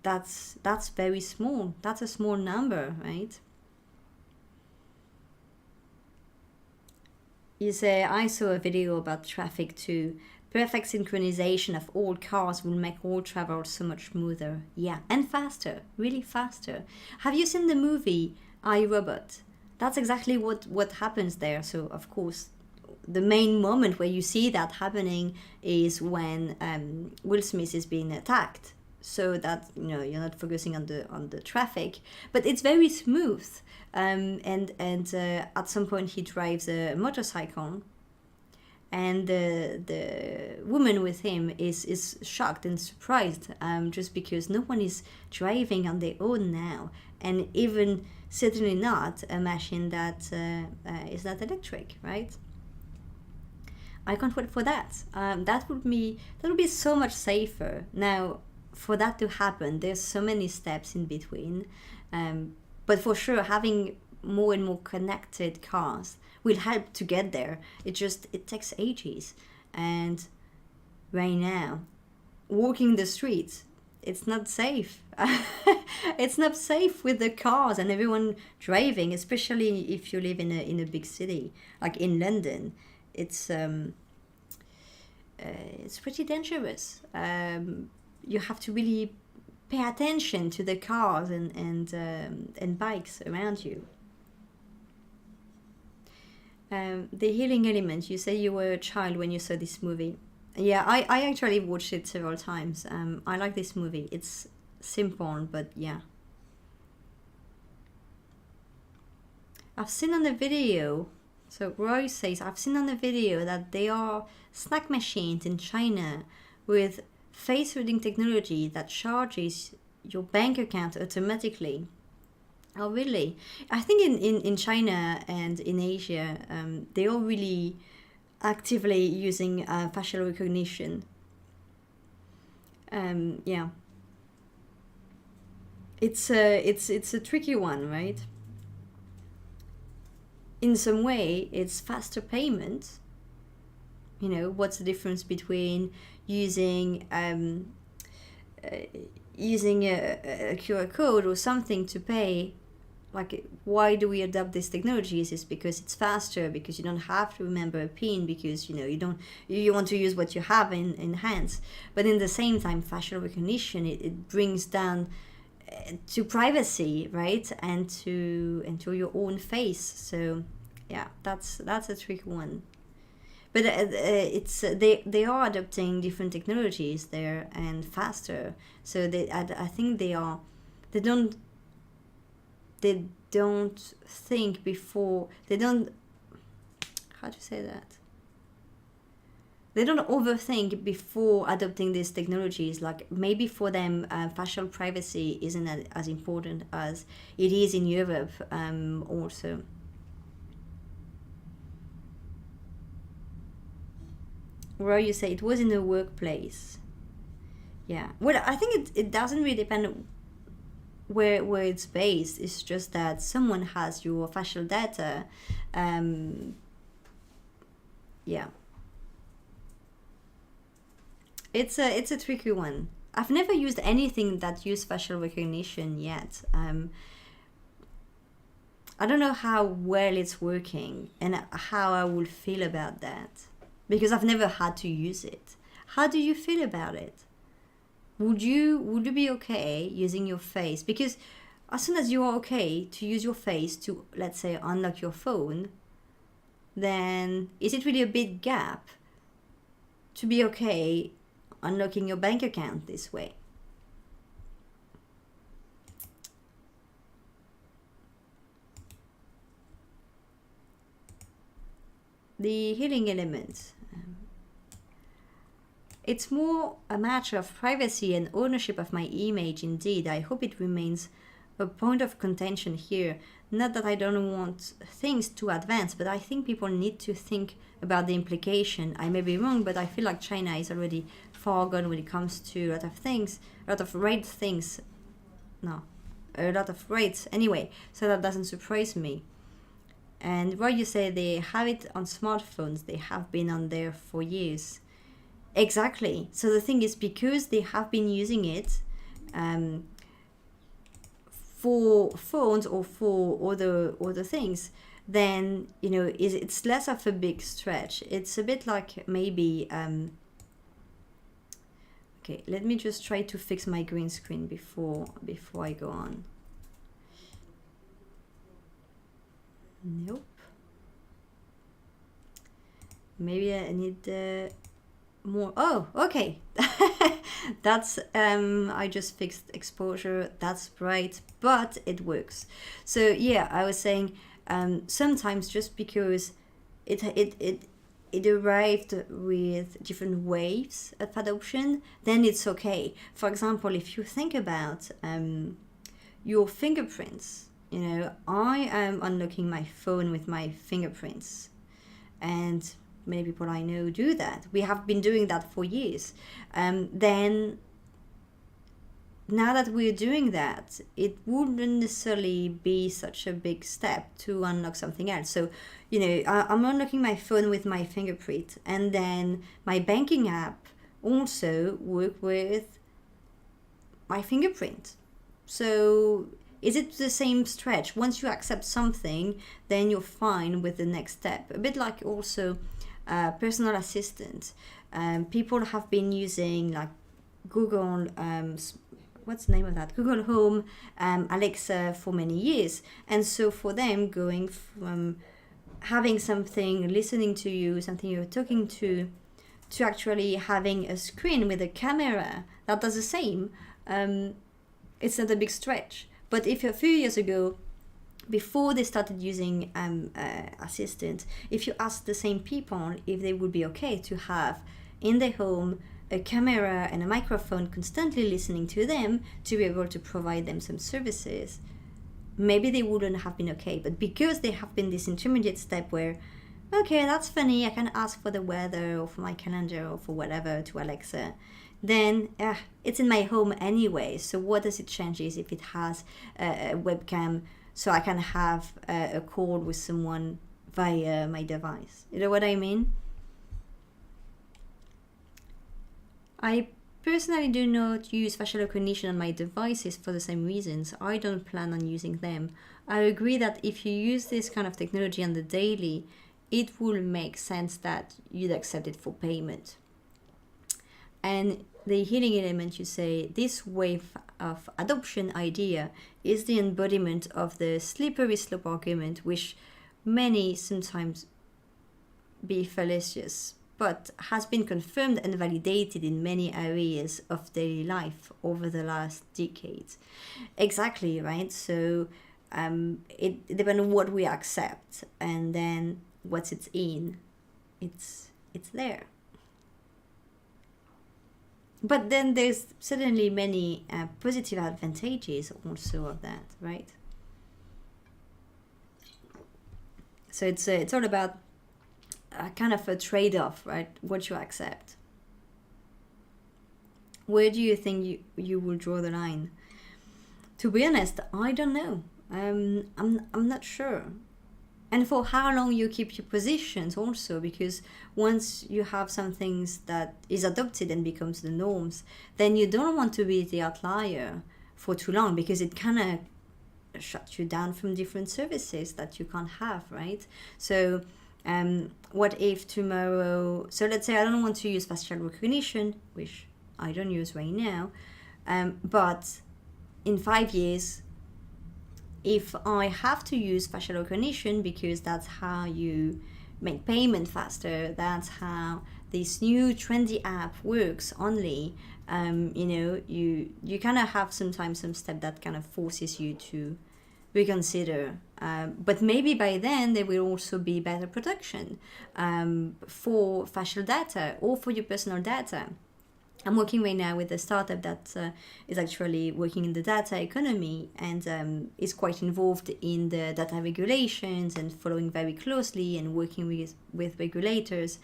that's very small. That's a small number, right? You say, I saw a video about traffic too. Perfect synchronization of all cars will make all travel so much smoother. Yeah, and faster, really faster. Have you seen the movie I, Robot? That's exactly what happens there. So, of course, the main moment where you see that happening is when Will Smith is being attacked. So that you're not focusing on the traffic, but it's very smooth. And at some point he drives a motorcycle, and the woman with him is shocked and surprised, just because no one is driving on their own now, and even certainly not a machine that is not electric, right? I can't wait for that. That would be so much safer. Now, for that to happen, there's so many steps in between, but for sure, having more and more connected cars will help to get there. It takes ages, and right now, walking the streets, it's not safe. It's not safe with the cars and everyone driving, especially if you live in a big city like in London. It's pretty dangerous. You have to really pay attention to the cars and bikes around you. The healing element. You say you were a child when you saw this movie. Yeah, I actually watched it several times. I like this movie. It's simple, but yeah. I've seen on the video. So Roy says, I've seen on the video that there are snack machines in China with face reading technology that charges your bank account automatically. Oh, really? I think in China and in Asia, they are really actively using facial recognition. Yeah, it's a tricky one, right? In some way, it's faster payment. What's the difference between using using a QR code or something to pay? Like, why do we adopt these technologies? Is because it's faster, because you don't have to remember a pin, because you want to use what you have in hands. But in the same time, facial recognition, it brings down to privacy, right, and to your own face. So yeah, that's a tricky one. But it's they are adopting different technologies there and faster. So I think they don't they don't think before, they don't, how to say that, they don't overthink before adopting these technologies. Like maybe for them facial privacy isn't as important as it is in Europe also. Where you say it was in the workplace. Yeah, well, I think it doesn't really depend where it's based. It's just that someone has your facial data. Yeah, it's a tricky one. I've never used anything that used facial recognition yet. I don't know how well it's working and how I will feel about that, because I've never had to use it. How do you feel about it? Would you be okay using your face? Because as soon as you are okay to use your face to, let's say, unlock your phone, then is it really a big gap to be okay unlocking your bank account this way? The healing element. It's more a matter of privacy and ownership of my image indeed. I hope it remains a point of contention here. Not that I don't want things to advance, but I think people need to think about the implication. I may be wrong, but I feel like China is already far gone when it comes to a lot of things, a lot of right things. No, a lot of rights anyway, so that doesn't surprise me. And where you say they have it on smartphones, they have been on there for years. Exactly. So the thing is, because they have been using it for phones or for other things, then it's less of a big stretch. It's a bit like maybe okay, let me just try to fix my green screen before I go on. Nope. Maybe I need more. Oh, okay. That's I just fixed exposure. That's bright, but it works. So yeah, I was saying sometimes just because it arrived with different waves of adoption, then it's okay. For example, if you think about your fingerprints, I am unlocking my phone with my fingerprints, and many people I know do that. We have been doing that for years. Then now that we're doing that, it wouldn't necessarily be such a big step to unlock something else. So, I'm unlocking my phone with my fingerprint, and then my banking app also work with my fingerprint. So is it the same stretch? Once you accept something, then you're fine with the next step. A bit like also personal assistant. People have been using like Google, what's the name of that? Google Home, Alexa for many years. And so for them, going from having something listening to you, something you're talking to actually having a screen with a camera that does the same, it's not a big stretch. But if a few years ago, before they started using assistant, if you ask the same people if they would be okay to have in their home a camera and a microphone constantly listening to them to be able to provide them some services, maybe they wouldn't have been okay. But because they have been this intermediate step where, okay, that's funny, I can ask for the weather or for my calendar or for whatever to Alexa, then it's in my home anyway. So what does it change is if it has a webcam, so I can have a call with someone via my device. You know what I mean? I personally do not use facial recognition on my devices for the same reasons. I don't plan on using them. I agree that if you use this kind of technology on the daily, it will make sense that you'd accept it for payment. And the healing element, you say, this wave of adoption idea is the embodiment of the slippery slope argument, which many sometimes be fallacious, but has been confirmed and validated in many areas of daily life over the last decades. Exactly, right? So it depends on what we accept, and then what it's in, it's there. But then there's certainly many positive advantages also of that, right? So it's all about kind of a trade-off, right? What you accept. Where do you think you will draw the line? To be honest, I don't know. I'm not sure. And for how long you keep your positions also, because once you have some things that is adopted and becomes the norms, then you don't want to be the outlier for too long, because it kind of shuts you down from different services that you can't have, right? So what if tomorrow, so let's say I don't want to use facial recognition, which I don't use right now, but in 5 years, if I have to use facial recognition because that's how you make payment faster, that's how this new trendy app works only, you kind of have sometimes some step that kind of forces you to reconsider. But maybe by then there will also be better protection for facial data or for your personal data. I'm working right now with a startup that is actually working in the data economy and is quite involved in the data regulations and following very closely and working with regulators.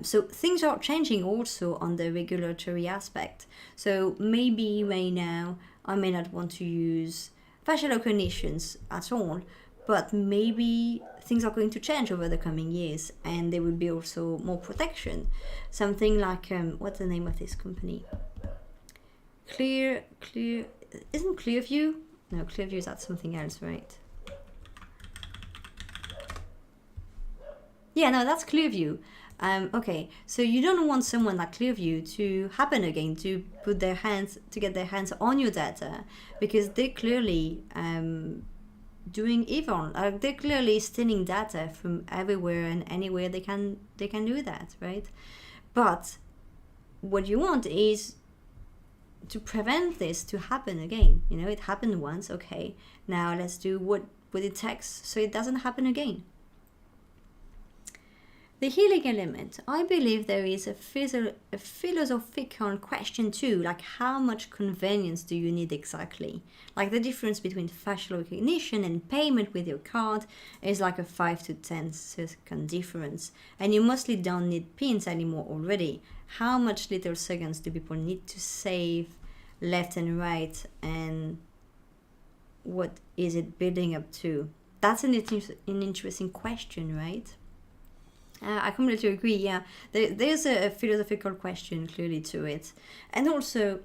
So things are changing also on the regulatory aspect. So maybe right now I may not want to use facial recognitions at all, but maybe things are going to change over the coming years and there will be also more protection. Something like, what's the name of this company? Clear, isn't Clearview? No, Clearview is that something else, right? Yeah, no, that's Clearview. Okay, so you don't want someone like Clearview to happen again, to get their hands on your data, because they're clearly doing evil. They're clearly stealing data from everywhere and anywhere they can do that, right? But what you want is to prevent this to happen again. It happened once, okay, now let's do what it takes so it doesn't happen again. The healing element, I believe there is a philosophical question too, like how much convenience do you need exactly? Like the difference between facial recognition and payment with your card is like a 5 to 10 second difference, and you mostly don't need pins anymore already. How much little seconds do people need to save left and right, and what is it building up to? That's an interesting question, right? I completely agree, yeah. There's a philosophical question clearly to it. And also,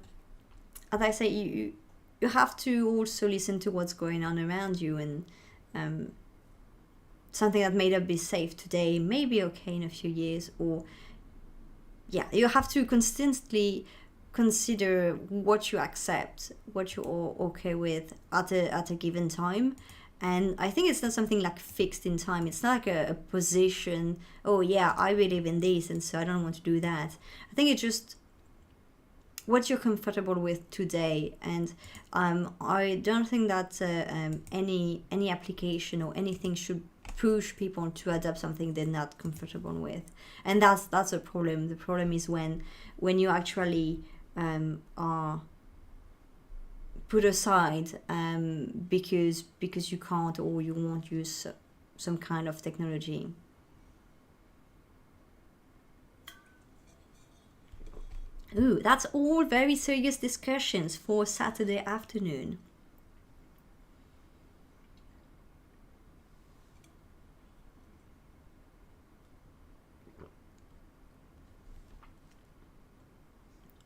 as I say, you have to also listen to what's going on around you, and something that may not be safe today may be okay in a few years, or yeah, you have to constantly consider what you accept, what you're okay with at a given time. And I think it's not something like fixed in time. It's not like a position, oh yeah, I believe in this and so I don't want to do that. I think it's just what you're comfortable with today. And I don't think that any application or anything should push people to adopt something they're not comfortable with. And that's a problem. The problem is when you actually are put aside because you can't or you won't use some kind of technology. Ooh, that's all very serious discussions for Saturday afternoon.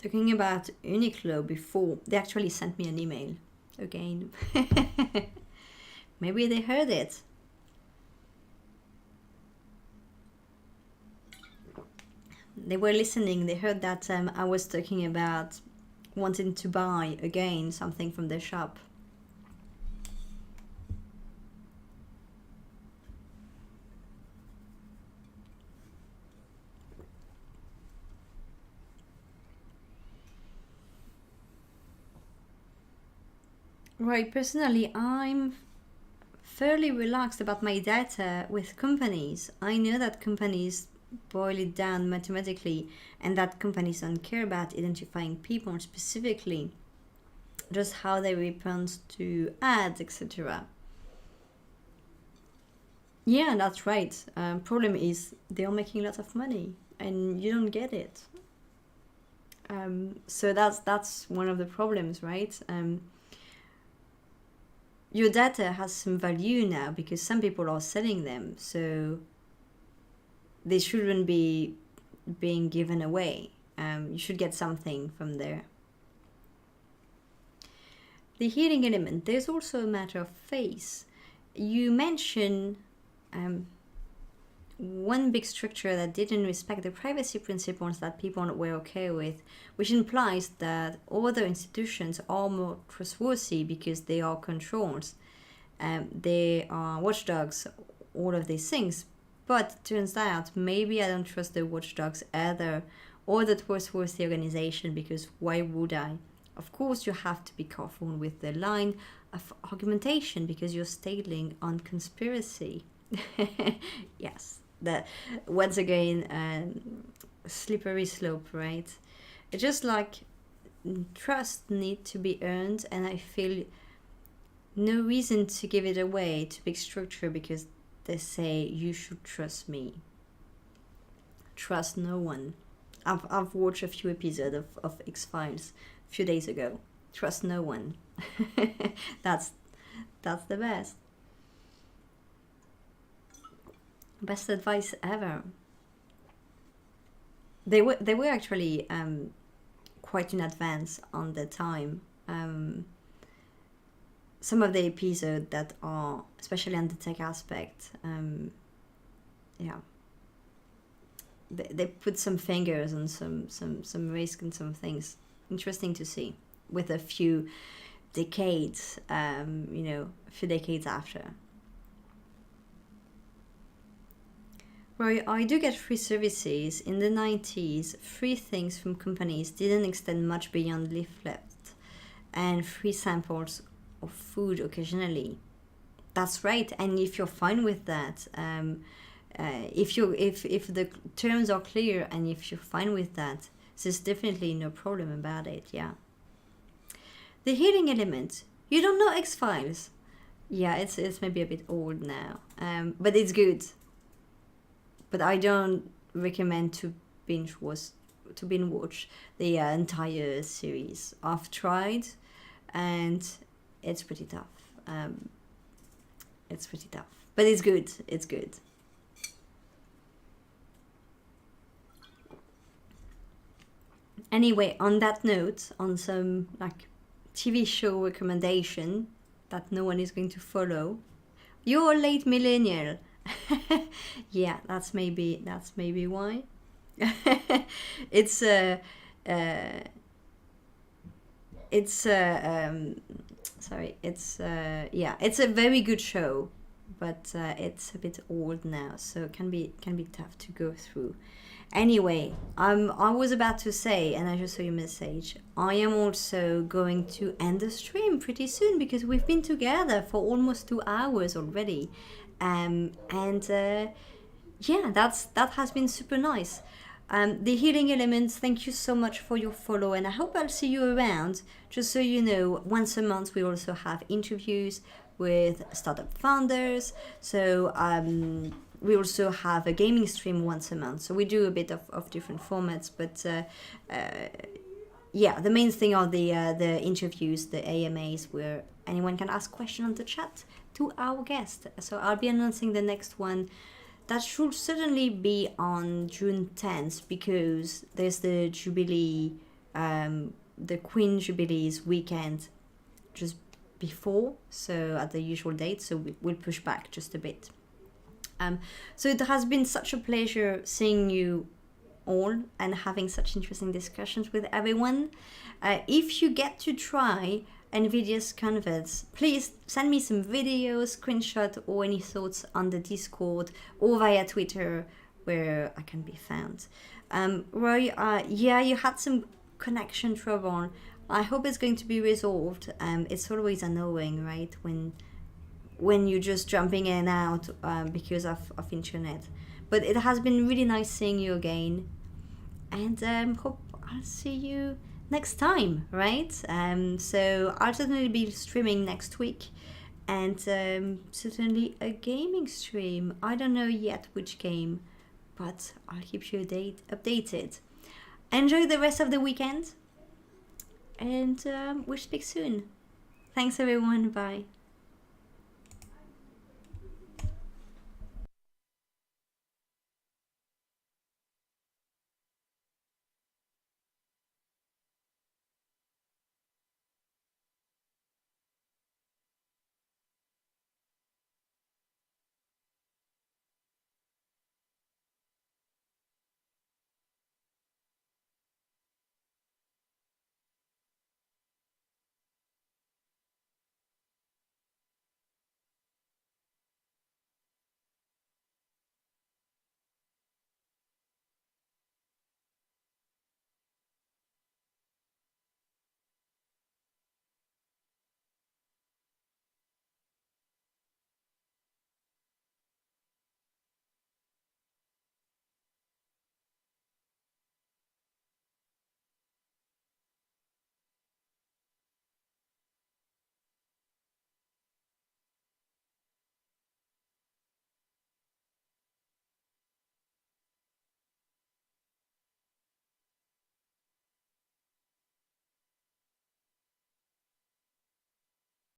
Talking about Uniqlo before, they actually sent me an email again. Maybe they heard it. They were listening, they heard that I was talking about wanting to buy again something from their shop. Right, personally, I'm fairly relaxed about my data with companies. I know that companies boil it down mathematically and that companies don't care about identifying people specifically, just how they respond to ads, etc. Yeah, that's right. Problem is they are making lots of money and you don't get it. So that's one of the problems, right? Your data has some value now because some people are selling them, so they shouldn't be being given away. You should get something from there. The healing element, there's also a matter of face. You mentioned one big structure that didn't respect the privacy principles that people were okay with, which implies that other institutions are more trustworthy because they are controls. They are watchdogs, all of these things. But it turns out maybe I don't trust the watchdogs either or the trustworthy organization, because why would I? Of course, you have to be careful with the line of argumentation because you're stating on conspiracy. Yes, that once again, slippery slope, right? It's just like trust need to be earned, and I feel no reason to give it away to big structure because they say you should trust me. Trust no one. I've watched a few episodes of X-Files a few days ago. Trust no one. that's the best. Best advice ever. They were actually quite in advance on the time. Some of the episodes that are, especially on the tech aspect, yeah, they put some fingers on some risk and some things. Interesting to see with a few decades, a few decades after. Well, I do get free services. In the 90s, free things from companies didn't extend much beyond leaflets and free samples of food occasionally. That's right, and if you're fine with that, if the terms are clear and if you're fine with that, there's definitely no problem about it. Yeah. The healing element. You don't know X-Files. Yeah, it's maybe a bit old now, but it's good. But I don't recommend to binge watch the entire series. I've tried, and it's pretty tough. It's pretty tough, but it's good. It's good. Anyway, on that note, on some like TV show recommendation that no one is going to follow, you're a late millennial. Yeah, that's maybe why. It's sorry, it's a very good show, but it's a bit old now, so it can be tough to go through. Anyway, I was about to say, and I just saw your message, I am also going to end the stream pretty soon because we've been together for almost 2 hours already. Yeah, that has been super nice. The healing elements, thank you so much for your follow, and I hope I'll see you around. Just so you know, once a month we also have interviews with startup founders. So we also have a gaming stream once a month. So we do a bit of different formats, but yeah, the main thing are the interviews, the AMAs, where anyone can ask questions on the chat to our guest. So I'll be announcing the next one. That should certainly be on June 10th because there's the Jubilee, the Queen Jubilee's weekend just before, so at the usual date, so we'll push back just a bit. So it has been such a pleasure seeing you all and having such interesting discussions with everyone. If you get to try Nvidia's Canvas, please send me some videos, screenshot, or any thoughts on the Discord or via Twitter where I can be found. Roy, yeah, you had some connection trouble. I hope it's going to be resolved. It's always annoying, right, when you're just jumping in and out because of internet. But it has been really nice seeing you again, and hope I'll see you next time, right? So I'll certainly be streaming next week, and certainly a gaming stream. I don't know yet which game, but I'll keep you updated. Enjoy the rest of the weekend, and we'll speak soon. Thanks everyone, bye.